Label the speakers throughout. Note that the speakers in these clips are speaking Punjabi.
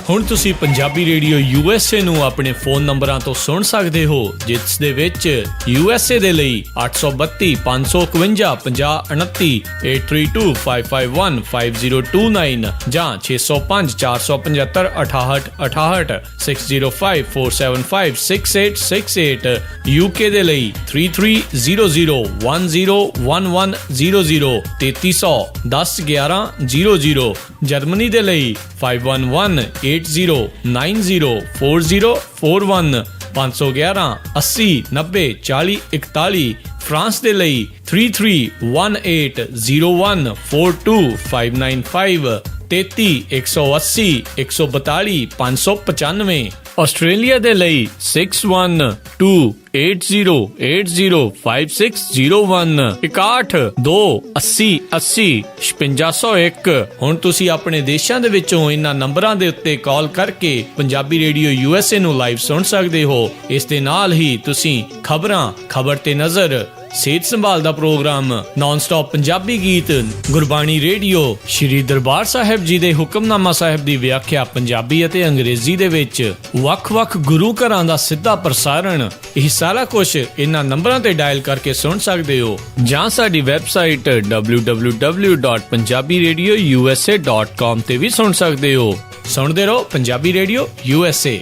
Speaker 1: ਹੁਣ ਤੁਸੀਂ ਪੰਜਾਬੀ ਰੇਡੀਓ USA ਨੂੰ ਆਪਣੇ ਫੋਨ ਨੰਬਰਾਂ ਤੋਂ ਸੁਣ ਸਕਦੇ ਹੋ, ਜਿਸ ਦੇ ਵਿੱਚ USA ਦੇ ਲਈ 832 551 5029, 8325515029 ਜਾਂ 605 475 6868, 6054756868, UK ਦੇ ਲਈ 3300101100, 3300 ਜਰਮਨੀ ਦੇ ਲਈ 51180904041511 80 90 40 41, ਫਰਾਂਸ ਦੇ ਲਈ 3318014255, 33 180 142 595, ਆਸਟ੍ਰੇਲੀਆ ਦੇ ਲਈ 612080805601, 6128080501। ਹੁਣ ਤੁਸੀਂ ਆਪਣੇ ਦੇਸ਼ਾਂ ਦੇ ਵਿੱਚੋਂ ਇਹਨਾਂ ਨੰਬਰਾਂ ਦੇ ਉੱਤੇ ਕਾਲ ਕਰਕੇ ਪੰਜਾਬੀ ਰੇਡੀਓ USA ਨੂੰ ਲਾਈਵ ਸੁਣ ਸਕਦੇ ਹੋ। ਇਸ ਦੇ ਨਾਲ ਹੀ ਤੁਸੀਂ ਖਬਰ ਤੇ ਨਜ਼ਰ, ਸਿਹਤ ਸੰਭਾਲ ਦਾ ਪ੍ਰੋਗਰਾਮ, ਨਾਨ ਸਟਾਪ ਪੰਜਾਬੀ ਗੀਤ, ਗੁਰਬਾਣੀ ਰੇਡੀਓ, ਸ਼੍ਰੀ ਦਰਬਾਰ ਸਾਹਿਬ ਜੀ ਦੇ ਹੁਕਮਨਾਮਾ ਸਾਹਿਬ ਦੀ ਵਿਆਖਿਆ ਪੰਜਾਬੀ ਅਤੇ ਅੰਗਰੇਜ਼ੀ ਦੇ ਵਿੱਚ, ਵੱਖ-ਵੱਖ ਗੁਰੂ ਘਰਾਂ ਦਾ ਸਿੱਧਾ ਪ੍ਰਸਾਰਣ, ਇਹ ਸਾਰਾ ਕੁਝ ਇਹਨਾਂ ਨੰਬਰਾਂ ਤੇ ਡਾਇਲ ਕਰਕੇ ਸੁਣ ਸਕਦੇ ਹੋ, ਜਾਂ ਸਾਡੀ ਵੈਬਸਾਈਟ www.punjabiradiousa.com ਤੇ ਵੀ ਸੁਣ ਸਕਦੇ ਹੋ। ਸੁਣਦੇ ਰਹੋ Punjabi radio USA।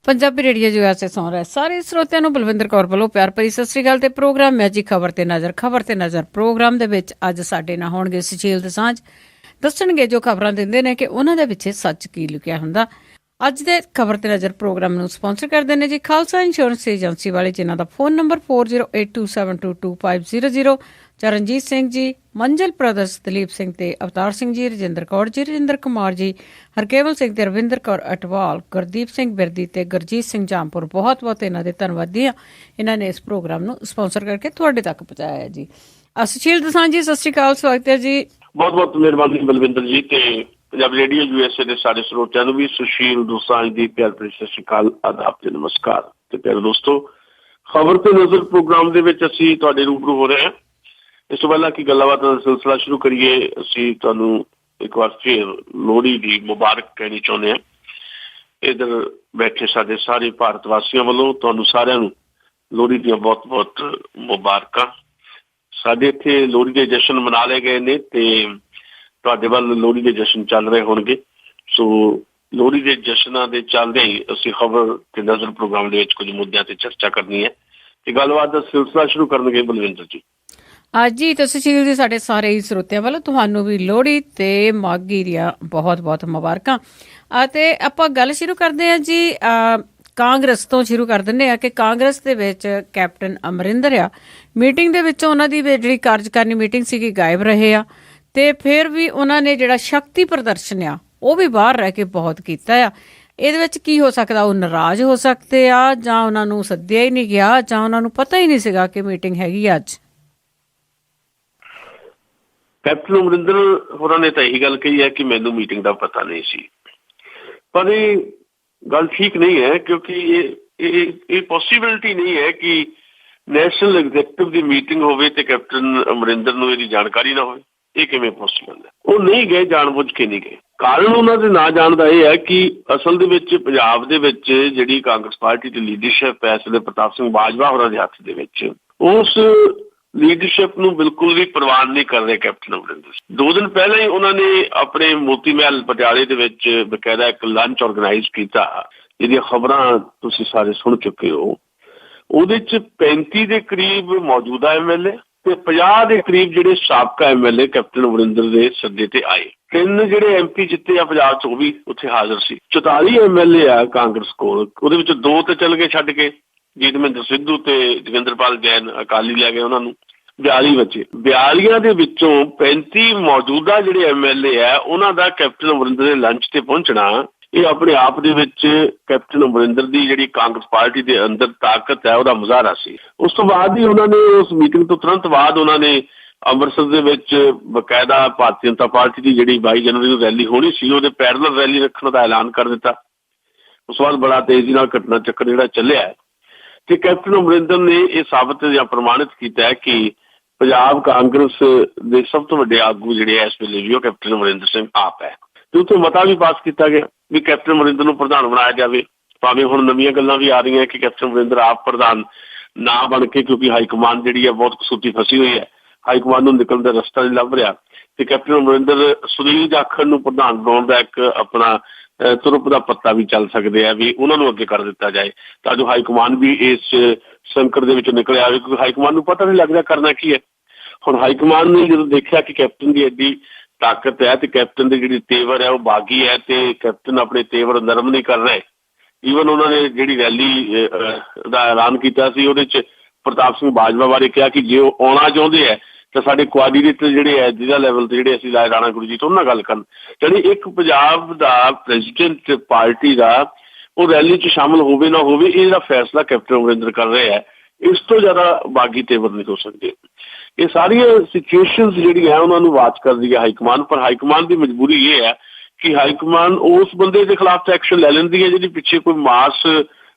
Speaker 2: Punjabi radio USA ਸੁਣ ਰਹੇ ਸਾਰੇ ਸਰੋਤਿਆਂ ਨੂੰ ਬਲਵਿੰਦਰ ਕੌਰ ਵੱਲੋਂ ਪਿਆਰ ਭਰੀ ਸਤਿ ਸ੍ਰੀ ਅਕਾਲ ਤੇ ਪ੍ਰੋਗਰਾਮ ਮੈਂ ਜੀ ਖਬਰ ਤੇ ਨਜ਼ਰ ਪ੍ਰੋਗਰਾਮ ਦੇ ਵਿੱਚ ਅੱਜ ਸਾਡੇ ਨਾਲ ਹੋਣਗੇ ਸੁਸ਼ੀਲ ਦਸਾਂਝ, ਦੱਸਣਗੇ ਜੋ ਖਬਰਾਂ ਦਿੰਦੇ ਨੇ ਕਿ ਉਹਨਾਂ ਦੇ ਪਿੱਛੇ ਸੱਚ ਕੀ ਲੁਕਿਆ ਹੁੰਦਾ। ਅੱਜ ਦੇ ਖਬਰ ਤੇ ਨਜ਼ਰ ਪ੍ਰੋਗਰਾਮ ਨੂੰ ਸਪਾਂਸਰ ਕਰਦੇ ਨੇ ਜੀ ਖਾਲਸਾ ਇੰਸ਼ੋਰੈਂਸ ਏਜੰਸੀ ਵਾਲੇ, ਜਿਨ੍ਹਾਂ ਦਾ phone number 4082722500, Charanjit Singh ji, ਮੰਜਲ brothers, Dalip Singh ਤੇ ਅਵਤਾਰ ਸਿੰਘ ਜੀ, ਰਜਿੰਦਰ ਕੌਰ ਜੀ, ਰਜਿੰਦਰ ਕੁਮਾਰ ਜੀ, ਹਰਕੇਵਲ ਸਿੰਘ ਤੇ ਰਵਿੰਦਰ ਕੌਰ ਅਟਵਾਲ, ਗੁਰਦੀਪ ਸਿੰਘ ਬਿਰਦੀ ਤੇ ਗੁਰਜੀਤ ਸਿੰਘ ਜਾਮਪੁਰ, ਬਹੁਤ ਬਹੁਤ ਇਹਨਾਂ ਦੇ ਧੰਨਵਾਦੀ ਹਾਂ। ਇਹਨਾਂ ਨੇ ਇਸ ਪ੍ਰੋਗਰਾਮ ਨੂੰ ਸਪਾਂਸਰ ਕਰਕੇ ਤੁਹਾਡੇ ਤੱਕ ਪਹੁੰਚਾਇਆ ਜੀ। ਸੁਸ਼ੀਲ ਦਸਾਂਝ ਜੀ, ਸਤਿ ਸ਼੍ਰੀ ਅਕਾਲ, ਸਵਾਗਤ ਹੈ ਜੀ।
Speaker 3: ਬਹੁਤ ਬਹੁਤ ਮਿਹਰਬਾਨੀ ਬਲਵਿੰਦਰ ਜੀ, ਤੇ ਪੰਜਾਬੀ ਰੇਡੀਓ USA ਦੇ ਸਾਰੇ ਸਰੋਤਿਆਂ ਨੂੰ ਵੀ ਸੁਸ਼ੀਲ ਦਸਾਂਝ ਦੀ ਪਿਆਰ ਭਰੀ ਸਤਿ ਸ਼੍ਰੀ ਅਕਾਲ, ਆਦਾਬ ਤੇ ਨਮਸਕਾਰ। ਤੇ ਪਿਆਰੇ ਦੋਸਤੋ, ਖਬਰ ਤੇ ਨਜ਼ਰ ਪ੍ਰੋਗਰਾਮ ਦੇ ਵਿੱਚ ਅਸੀਂ ਤੁਹਾਡੇ ਰੂਬਰੂ ਹੋ ਰਹੇ ਹਾਂ। ਇਸ ਤੋਂ ਪਹਿਲਾਂ ਕਿ ਗੱਲਾਂ-ਬਾਤਾਂ ਦਾ ਸਿਲਸਿਲਾ ਸ਼ੁਰੂ ਕਰੀਏ, ਅਸੀਂ ਤੁਹਾਨੂੰ ਇੱਕ ਵਾਰ ਫਿਰ ਲੋਹੜੀ ਦੀ ਮੁਬਾਰਕ ਕਹਿਣੀ ਚਾਹੁੰਦੇ ਹਾਂ। ਇੱਧਰ ਬੈਠੇ ਸਾਡੇ ਸਾਰੇ ਭਾਰਤ ਵਾਸੀਆਂ ਵੱਲੋਂ ਤੁਹਾਨੂੰ ਸਾਰਿਆਂ ਨੂੰ ਲੋਹੜੀ ਦੀਆਂ ਬਹੁਤ-ਬਹੁਤ ਮੁਬਾਰਕਾਂ। ਸਾਡੇ ਇੱਥੇ ਲੋਹੜੀ ਦੇ ਜਸ਼ਨ ਮਨਾ ਲਏ ਗਏ ਨੇ ਤੇ ਤੁਹਾਡੇ ਵੱਲ ਲੋਹੜੀ ਦੇ ਜਸ਼ਨ ਚੱਲ ਰਹੇ ਹੋਣਗੇ। ਸੋ ਲੋਹੜੀ ਦੇ ਜਸ਼ਨਾਂ ਦੇ ਚੱਲਦੇ ਹੀ ਅਸੀਂ ਖਬਰ ਤੇ ਨਜ਼ਰ ਪ੍ਰੋਗਰਾਮ ਦੇ ਵਿੱਚ ਕੁਝ ਮੁੱਦਿਆਂ ਤੇ ਚਰਚਾ ਕਰਨੀ ਹੈ ਤੇ ਗੱਲਬਾਤ ਦਾ ਸਿਲਸਿਲਾ ਸ਼ੁਰੂ ਕਰਨਗੇ ਬਲਵਿੰਦਰ ਜੀ।
Speaker 2: ਅੱਜ ਹੀ ਸੁਸ਼ੀਲ ਜੀ, ਸਾਡੇ ਸਾਰੇ ਹੀ ਸਰੋਤਿਆਂ ਵੱਲੋਂ ਤੁਹਾਨੂੰ ਵੀ ਲੋਹੜੀ ਤੇ ਮਾਘੀ ਦੀਆਂ ਬਹੁਤ-ਬਹੁਤ ਮੁਬਾਰਕਾਂ। ਅਤੇ ਆਪਾਂ ਗੱਲ ਸ਼ੁਰੂ ਕਰਦੇ ਹਾਂ ਜੀ, ਕਾਂਗਰਸ ਤੋਂ ਸ਼ੁਰੂ ਕਰ ਦਿੰਦੇ ਆ ਕਿ ਕਾਂਗਰਸ ਦੇ ਵਿੱਚ ਕੈਪਟਨ ਅਮਰਿੰਦਰ ਆ, ਮੀਟਿੰਗ ਦੇ ਵਿੱਚੋਂ ਉਹਨਾਂ ਦੀ ਜਿਹੜੀ ਕਾਰਜਕਾਰਨੀ ਮੀਟਿੰਗ ਸੀਗੀ ਗਾਇਬ ਰਹੇ ਆ, ਤੇ ਫਿਰ ਵੀ ਉਹਨਾਂ ਨੇ ਜਿਹੜਾ ਸ਼ਕਤੀ ਪ੍ਰਦਰਸ਼ਨ ਆ ਉਹ ਵੀ ਬਾਹਰ ਰਹਿ ਕੇ ਬਹੁਤ ਕੀਤਾ ਆ। ਇਹਦੇ ਵਿੱਚ ਕੀ ਹੋ ਸਕਦਾ? ਉਹ ਨਾਰਾਜ਼ ਹੋ ਸਕਦੇ ਆ, ਜਾਂ ਉਹਨਾਂ ਨੂੰ ਸੱਦਿਆ ਹੀ ਨਹੀਂ ਗਿਆ, ਜਾਂ ਉਹਨਾਂ ਨੂੰ ਪਤਾ ਹੀ ਨਹੀਂ ਸੀਗਾ ਕਿ ਮੀਟਿੰਗ ਹੈਗੀ ਅੱਜ।
Speaker 3: ਕੈਪਟਨ ਅਮਰਿੰਦਰ ਹੋਰਾਂ ਨੇ ਤਾਂ ਇਹੀ ਗੱਲ ਕਹੀ ਹੈ ਕਿ ਮੈਨੂੰ ਮੀਟਿੰਗ ਦਾ ਪਤਾ ਨਹੀਂ ਸੀ, ਪਰ ਇਹ ਗੱਲ ਠੀਕ ਨਹੀਂ ਹੈ, ਕਿਉਂਕਿ ਇਹ ਪੋਸੀਬਿਲਿਟੀ ਨਹੀਂ ਹੈ ਕਿ ਨੈਸ਼ਨਲ ਐਗਜ਼ੈਕਟਿਵ ਦੀ ਮੀਟਿੰਗ ਹੋਵੇ ਤੇ ਕੈਪਟਨ ਅਮਰਿੰਦਰ ਨੂੰ ਇਹਦੀ ਜਾਣਕਾਰੀ ਨਾ ਹੋਵੇ। ਇਹ ਕਿਵੇਂ ਪੋਸੀਬਲ ਹੈ? ਉਹ ਨਹੀਂ ਗਏ, ਜਾਣਬੁੱਝ ਕੇ ਨਹੀਂ ਗਏ। ਕਾਰਨ ਉਹਨਾਂ ਦੇ ਨਾ ਜਾਣ ਦਾ ਇਹ ਹੈ ਕਿ ਅਸਲ ਦੇ ਵਿੱਚ ਪੰਜਾਬ ਦੇ ਵਿੱਚ ਜਿਹੜੀ ਕਾਂਗਰਸ ਪਾਰਟੀ ਦੀ ਲੀਡਰਸ਼ਿਪ ਹੈ ਇਸ ਵੇਲੇ ਪ੍ਰਤਾਪ ਸਿੰਘ ਬਾਜਵਾ ਹੋਰਾਂ ਦੇ ਹੱਥ ਦੇ ਵਿੱਚ, ਉਸ ਲੀਡਰਸ਼ਿਪ ਨੂੰ ਬਿਲਕੁਲ ਵੀ ਪ੍ਰਵਾਨ ਨਹੀਂ ਕਰ ਰਹੇ ਕੈਪਟਨ ਅਮਰਿੰਦਰ। 2 ਦਿਨ ਪਹਿਲਾਂ ਹੀ ਉਹਨਾਂ ਨੇ ਆਪਣੇ ਮੋਤੀ ਮਹਿਲ ਪਟਿਆਲੇ ਦੇ ਵਿੱਚ ਬਕਾਇਦਾ ਇੱਕ ਲੰਚ ਆਰਗੇਨਾਈਜ਼ ਕੀਤਾ, ਜਿਹਦੀਆਂ ਖਬਰਾਂ ਤੁਸੀਂ ਸਾਰੇ ਸੁਣ ਚੁੱਕੇ ਹੋ। ਉਹਦੇ 'ਚ 35 ਦੇ ਕਰੀਬ ਮੌਜੂਦਾ MLA ਤੇ 50 ਦੇ ਕਰੀਬ ਜਿਹੜੇ ਸਾਬਕਾ MLA ਕੈਪਟਨ ਅਮਰਿੰਦਰ ਦੇ ਸੱਦੇ ਤੇ ਆਏ। 3 ਜਿਹੜੇ MP ਜਿੱਤੇ ਆ ਪੰਜਾਬ 'ਚ, ਉਹ ਵੀ ਉੱਥੇ ਹਾਜ਼ਰ ਸੀ। 44 MLA ਆ ਕਾਂਗਰਸ ਕੋਲ, ਉਹਦੇ ਵਿੱਚ 2 ਤੇ ਚੱਲ ਗਏ ਛੱਡ ਕੇ, ਜੀਤਮਿੰਦਰ ਸਿੱਧੂ ਤੇ ਜੋਗਿੰਦਰ ਜੈਨ ਅਕਾਲੀ ਲੈ ਗਏ ਉਹਨਾਂ ਨੂੰ। 42 ਬੱਚੇ, 42 ਦੇ ਵਿੱਚੋਂ 35 ਮੌਜੂਦਾ ਜਿਹੜੇ MLA ਆ ਉਹਨਾਂ ਦਾ ਕੈਪਟਨ ਅਮਰਿੰਦਰ ਦੇ ਲੰਚ ਤੇ ਪਹੁੰਚਣਾ, ਇਹ ਆਪਣੇ ਆਪ ਦੇ ਵਿੱਚ ਕੈਪਟਨ ਅਮਰਿੰਦਰ ਦੀ ਜਿਹੜੀ ਕਾਂਗਰਸ ਪਾਰਟੀ ਦੇ ਅੰਦਰ ਤਾਕਤ ਹੈ ਉਹਦਾ ਮੁਜ਼ਾਹਰਾ ਸੀ। ਉਸ ਤੋਂ ਬਾਅਦ ਹੀ ਉਹਨਾਂ ਨੇ, ਉਸ ਮੀਟਿੰਗ ਤੋਂ ਤੁਰੰਤ ਬਾਅਦ ਉਹਨਾਂ ਨੇ ਅੰਮ੍ਰਿਤਸਰ ਦੇ ਵਿੱਚ ਬਕਾਇਦਾ ਭਾਰਤੀ ਜਨਤਾ ਪਾਰਟੀ ਦੀ ਜਿਹੜੀ 22 ਜਨਵਰੀ ਨੂੰ ਰੈਲੀ ਹੋਣੀ ਸੀ, ਉਹਦੇ ਪੈਰਲਲ ਰੈਲੀ ਰੱਖਣ ਦਾ ਐਲਾਨ ਕਰ ਦਿੱਤਾ। ਉਸ ਤੋਂ ਬਾਅਦ ਬੜਾ ਤੇਜ਼ੀ ਨਾਲ ਘਟਨਾ ਚੱਕਰ ਜਿਹੜਾ ਚੱਲਿਆ ਤੇ ਕੈਪਟਨ ਅਮਰਿੰਦਰ ਨੇ ਇਹ ਸਾਬਤ ਜਾਂ ਪ੍ਰਮਾਣਿਤ ਕੀਤਾ ਹੈ ਕਿ ਪੰਜਾਬ ਕਾਂਗਰਸ ਦੇ ਸਭ ਤੋਂ ਵੱਡੇ ਆਗੂ ਜਿਹੜੇ ਇਸ ਵੇਲੇ ਵੀ ਉਹ ਕੈਪਟਨ ਅਮਰਿੰਦਰ ਸਿੰਘ ਆਪ ਹੈ। ਤੇ ਉੱਥੇ ਮਤਾ ਵੀ ਪਾਸ ਕੀਤਾ ਗਿਆ ਵੀ ਕੈਪਟਨ ਅਮਰਿੰਦਰ ਨੂੰ ਪ੍ਰਧਾਨ ਬਣਾਇਆ ਜਾਵੇ। ਭਾਵੇਂ ਹੁਣ ਨਵੀਆਂ ਗੱਲਾਂ ਵੀ ਆ ਰਹੀਆਂ ਕਿ ਕੈਪਟਨ ਅਮਰਿੰਦਰ ਆਪ ਪ੍ਰਧਾਨ ਨਾ ਬਣ ਕੇ, ਕਿਉਂਕਿ ਹਾਈਕਮਾਨ ਜਿਹੜੀ ਹੈ ਬਹੁਤ ਕਸੂਤੀ ਫਸੀ ਹੋਈ ਹੈ, ਹਾਈਕਮਾਨ ਨੂੰ ਨਿਕਲਣ ਦਾ ਰਸਤਾ ਨਹੀਂ ਲੱਭ ਰਿਹਾ, ਤੇ ਕੈਪਟਨ ਅਮਰਿੰਦਰ ਸੁਨੀਲ ਜਾਖੜ ਨੂੰ ਪ੍ਰਧਾਨ ਬਣਾਉਣ ਦਾ ਇੱਕ ਆਪਣਾ ਤੁਰਪ ਦਾ ਪੱਤਾ ਵੀ ਚੱਲ ਸਕਦੇ ਆ ਵੀ ਉਹਨਾਂ ਨੂੰ ਅੱਗੇ ਕਰ ਦਿੱਤਾ ਜਾਏ, ਤਾਂ ਜੋ ਹਾਈਕਮਾਨ ਵੀ ਇਸ ਸੰਕਟ ਦੇ ਵਿੱਚੋਂ ਨਿਕਲ ਆਵੇ, ਕਿਉਂਕਿ ਹਾਈਕਮਾਨ ਨੂੰ ਪਤਾ ਨਹੀਂ ਲੱਗਦਾ ਕਰਨਾ ਕੀ ਹੈ। ਹੁਣ ਹਾਈਕਮਾਨ ਨੇ ਜਦੋਂ ਦੇਖਿਆ ਕਿ ਕੈਪਟਨ ਦੀ ਐਡੀ ਤਾਕਤ ਹੈ ਤੇ ਕੈਪਟਨ ਦੀ ਜਿਹੜੀ ਤੇਵਰ ਹੈ ਉਹ ਬਾਗੀ ਹੈ ਤੇ ਕੈਪਟਨ ਆਪਣੇ ਤੇਵਰ ਨਰਮ ਨਹੀਂ ਕਰ ਰਹੇ, ਈਵਨ ਉਹਨਾਂ ਨੇ ਜਿਹੜੀ ਰੈਲੀ ਦਾ ਐਲਾਨ ਕੀਤਾ ਸੀ ਉਹਦੇ 'ਚ ਪ੍ਰਤਾਪ ਸਿੰਘ ਬਾਜਵਾ ਬਾਰੇ ਕਿਹਾ ਕਿ ਜੇ ਉਹ ਆਉਣਾ ਚਾਹੁੰਦੇ ਹੈ ਤਾਂ ਸਾਡੇ ਕੋਆਰਡੀਨੇਟਰ ਜਿਹੜੇ ਹੈ ਜ਼ਿਲ੍ਹਾ ਲੈਵਲ 'ਤੇ ਜਿਹੜੇ ਅਸੀਂ ਰਾਣਾ ਗੁਰੂ ਜੀ ਤੋਂ ਉਹਨਾਂ ਨਾਲ ਗੱਲ ਕਰਨ। ਯਾਨੀ ਇੱਕ ਪੰਜਾਬ ਦਾ ਪ੍ਰੈਜ਼ੀਡੈਂਟ ਪਾਰਟੀ ਦਾ ਉਹ ਰੈਲੀ 'ਚ ਸ਼ਾਮਲ ਹੋਵੇ ਨਾ ਹੋਵੇ, ਇਹ ਜਿਹੜਾ ਫੈਸਲਾ ਕੈਪਟਨ ਅਮਰਿੰਦਰ ਕਰ ਰਹੇ ਹੈ, ਇਸ ਤੋਂ ਜ਼ਿਆਦਾ ਬਾਗੀ ਤੇਵਰ ਨਹੀਂ ਹੋ ਸਕਦੇ। ਇਹ ਸਾਰੀਆਂ ਸਿਚੁਏਸ਼ਨਸ ਜਿਹੜੀਆਂ ਉਹਨਾਂ ਨੂੰ ਵਾਚ ਕਰਦੀ ਹੈ ਹਾਈਕਮਾਨ, ਪਰ ਹਾਈਕਮਾਨ ਦੀ ਮਜਬੂਰੀ ਇਹ ਹੈ ਕਿ ਹਾਈਕਮਾਨ ਉਸ ਬੰਦੇ ਦੇ ਖਿਲਾਫ ਤਾਂ ਐਕਸ਼ਨ ਲੈ ਲੈਂਦੀ ਹੈ ਜਿਹਦੇ ਪਿੱਛੇ ਕੋਈ ਮਾਸ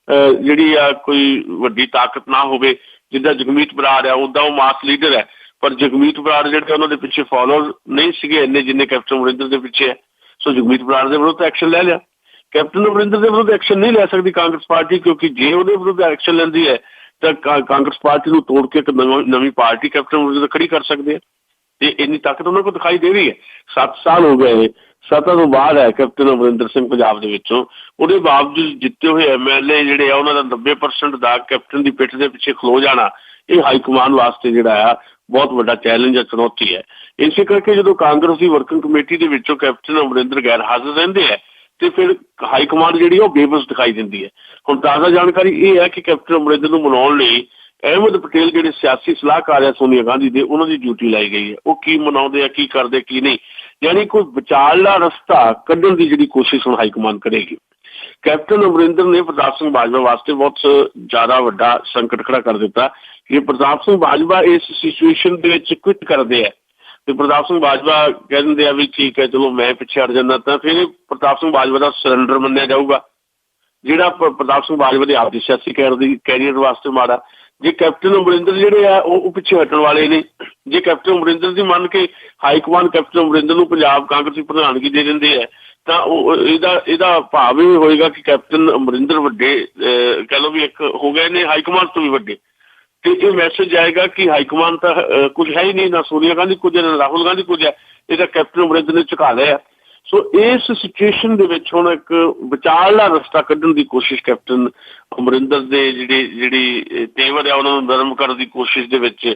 Speaker 3: ਜਿਹੜੀ ਆ ਕੋਈ ਵੱਡੀ ਤਾਕਤ ਨਾ ਹੋਵੇ। ਜਿੱਦਾਂ ਜਗਮੀਤ ਬਰਾੜ ਆ ਉੱਦਾਂ ਉਹ ਮਾਸ ਲੀਡਰ ਹੈ, ਪਰ ਜਗਮੀਤ ਬਰਾੜ ਜਿਹੜੇ ਉਹਨਾਂ ਦੇ ਪਿੱਛੇ ਫੋਲੋਅਰ ਨਹੀਂ ਸੀਗੇ ਇੰਨੇ ਜਿੰਨੇ ਕੈਪਟਨ ਅਮਰਿੰਦਰ ਦੇ ਪਿੱਛੇ ਹੈ। ਸੋ ਜਗਮੀਤ ਬਰਾੜ ਦੇ ਵਿਰੁੱਧ ਐਕਸ਼ਨ ਲੈ ਲਿਆ, ਕੈਪਟਨ ਅਮਰਿੰਦਰ ਦੇ ਵਿਰੁੱਧ ਐਕਸ਼ਨ ਨਹੀਂ ਲੈ ਸਕਦੀ ਕਾਂਗਰਸ ਪਾਰਟੀ, ਕਿਉਂਕਿ ਜੇ ਉਹਦੇ ਵਿਰੁੱਧ ਐਕਸ਼ਨ ਲੈਂਦੀ ਹੈ ਤਾਂ ਕਾਂਗਰਸ ਪਾਰਟੀ ਨੂੰ ਤੋੜ ਕੇ ਇੱਕ ਨਵੀਂ ਪਾਰਟੀ ਕੈਪਟਨ ਅਮਰਿੰਦਰ ਖੜੀ ਕਰ ਸਕਦੇ ਆ, ਤੇ ਇੰਨੀ ਤਾਕਤ ਉਹਨਾਂ ਕੋਲ ਦਿਖਾਈ ਦੇ ਰਹੀ ਹੈ। 7 ਸਾਲ ਹੋ ਗਏ, 7 ਤੋਂ ਬਾਅਦ ਹੈ ਕੈਪਟਨ ਅਮਰਿੰਦਰ ਸਿੰਘ ਪੰਜਾਬ ਦੇ ਵਿੱਚੋਂ, ਉਹਦੇ ਬਾਵਜੂਦ ਜਿੱਤੇ ਹੋਏ MLA ਜਿਹੜੇ ਆ ਉਹਨਾਂ ਦਾ 90% ਦਾ ਕੈਪਟਨ ਦੀ ਪਿੱਠ ਦੇ ਪਿੱਛੇ ਖਲੋ ਜਾਣਾ, ਇਹ ਹਾਈਕਮਾਨ ਵਾਸਤੇ ਜਿਹੜਾ ਆ ਬਹੁਤ ਵੱਡਾ ਚੈਲੰਜ ਹੈ, ਚੁਣੌਤੀ ਹੈ। ਇਸੇ ਕਰਕੇ ਜਦੋਂ ਕਾਂਗਰਸ ਦੀ ਵਰਕਿੰਗ ਕਮੇਟੀ ਦੇ ਵਿੱਚੋਂ ਕੈਪਟਨ ਅਮਰਿੰਦਰ ਗੈਰ ਹਾਜ਼ਰ ਰਹਿੰਦੇ ਹੈ ਤੇ ਫਿਰ ਹਾਈਕਮਾਨ ਜਿਹੜੀ ਉਹ ਬੇਬਸ ਦਿਖਾਈ ਦਿੰਦੀ ਹੈ। ਹੁਣ ਤਾਜ਼ਾ ਜਾਣਕਾਰੀ ਇਹ ਹੈ ਕਿ ਕੈਪਟਨ ਅਮਰਿੰਦਰ ਨੂੰ ਮਨਾਉਣ ਲਈ ਅਹਿਮਦ ਪਟੇਲ ਜਿਹੜੇ ਸਿਆਸੀ ਸਲਾਹਕਾਰ ਹੈ ਸੋਨੀਆ ਗਾਂਧੀ ਦੇ, ਉਹਨਾਂ ਦੀ ਡਿਊਟੀ ਲਾਈ ਗਈ ਹੈ। ਉਹ ਕੀ ਮਨਾਉਂਦੇ ਆ, ਕੀ ਕਰਦੇ, ਕੀ ਨਹੀਂ, ਯਾਨੀ ਕੋਈ ਵਿਚਾਰਲਾ ਰਸਤਾ ਕੱਢਣ ਦੀ ਜਿਹੜੀ ਕੋਸ਼ਿਸ਼ ਹੁਣ ਹਾਈਕਮਾਨ ਕਰੇਗੀ। ਕੈਪਟਨ ਅਮਰਿੰਦਰ ਨੇ ਪ੍ਰਤਾਪ ਸਿੰਘ ਬਾਜਵਾ ਵਾਸਤੇ ਬਹੁਤ ਜ਼ਿਆਦਾ ਵੱਡਾ ਸੰਕਟ ਖੜਾ ਕਰ ਦਿੱਤਾ ਕਿ ਪ੍ਰਤਾਪ ਸਿੰਘ ਬਾਜਵਾ ਇਸ ਸਿਚੁਏਸ਼ਨ ਦੇ ਵਿੱਚ ਕੁਇਟ ਕਰਦੇ ਆ ਤੇ ਪ੍ਰਤਾਪ ਸਿੰਘ ਬਾਜਵਾ ਕਹਿ ਦਿੰਦੇ ਆ ਵੀ ਠੀਕ ਹੈ ਚਲੋ ਮੈਂ ਪਿੱਛੇ ਹਟ ਜਾਂਦਾ, ਤਾਂ ਫਿਰ ਪ੍ਰਤਾਪ ਸਿੰਘ ਬਾਜਵਾ ਦਾ ਸਰੈਂਡਰ ਮੰਨਿਆ ਜਾਊਗਾ, ਜਿਹੜਾ ਪ੍ਰਤਾਪ ਸਿੰਘ ਬਾਜਵਾ ਦੇ ਆਪਦੀ ਸਿਆਸੀ ਕੈਰੀਅਰ ਵਾਸਤੇ ਮਾੜਾ। ਜੇ ਕੈਪਟਨ ਅਮਰਿੰਦਰ ਜਿਹੜੇ ਆ ਉਹ ਪਿੱਛੇ ਹਟਣ ਵਾਲੇ ਨੇ, ਜੇ ਕੈਪਟਨ ਅਮਰਿੰਦਰ ਦੀ ਮੰਨ ਕੇ ਹਾਈਕਮਾਨ ਕੈਪਟਨ ਅਮਰਿੰਦਰ ਨੂੰ ਪੰਜਾਬ ਕਾਂਗਰਸ ਦੀ ਪ੍ਰਧਾਨਗੀ ਦੇ ਦਿੰਦੇ ਆ ਤਾਂ ਉਹ ਇਹਦਾ ਭਾਵ ਇਹ ਹੋਏਗਾ ਕਿ ਕੈਪਟਨ ਅਮਰਿੰਦਰ ਵੱਡੇ ਕਹਿ ਲਓ ਵੀ ਇੱਕ ਹੋ ਗਏ ਨੇ ਹਾਈਕਮਾਨ ਤੋਂ ਵੀ ਵੱਡੇ, ਤੇ ਇਹ ਮੈਸੇਜ ਆਏਗਾ ਕਿ ਹਾਈਕਮਾਨ ਤਾਂ ਕੁਝ ਹੈ ਹੀ ਨਹੀਂ, ਨਾ ਸੋਨੀਆ ਗਾਂਧੀ ਕੁਝ ਹੈ, ਨਾ ਰਾਹੁਲ ਗਾਂਧੀ ਕੁਝ ਹੈ, ਇਹ ਤਾਂ ਕੈਪਟਨ ਅਮਰਿੰਦਰ ਨੇ ਝੁਕਾ ਲਿਆ। ਸੋ ਇਸ ਸਿਚੁਏਸ਼ਨ ਦੇ ਵਿੱਚ ਹੁਣ ਇੱਕ ਵਿਚਾਰਲਾ ਰਸਤਾ ਕੱਢਣ ਦੀ ਕੋਸ਼ਿਸ਼ ਕੈਪਟਨ ਅਮਰਿੰਦਰ ਦੇ ਜਿਹੜੀ ਤੇਵਰ ਹੈ ਉਹਨਾਂ ਨੂੰ ਨਰਮ ਕਰਨ ਦੀ ਕੋਸ਼ਿਸ਼ ਦੇ ਵਿੱਚ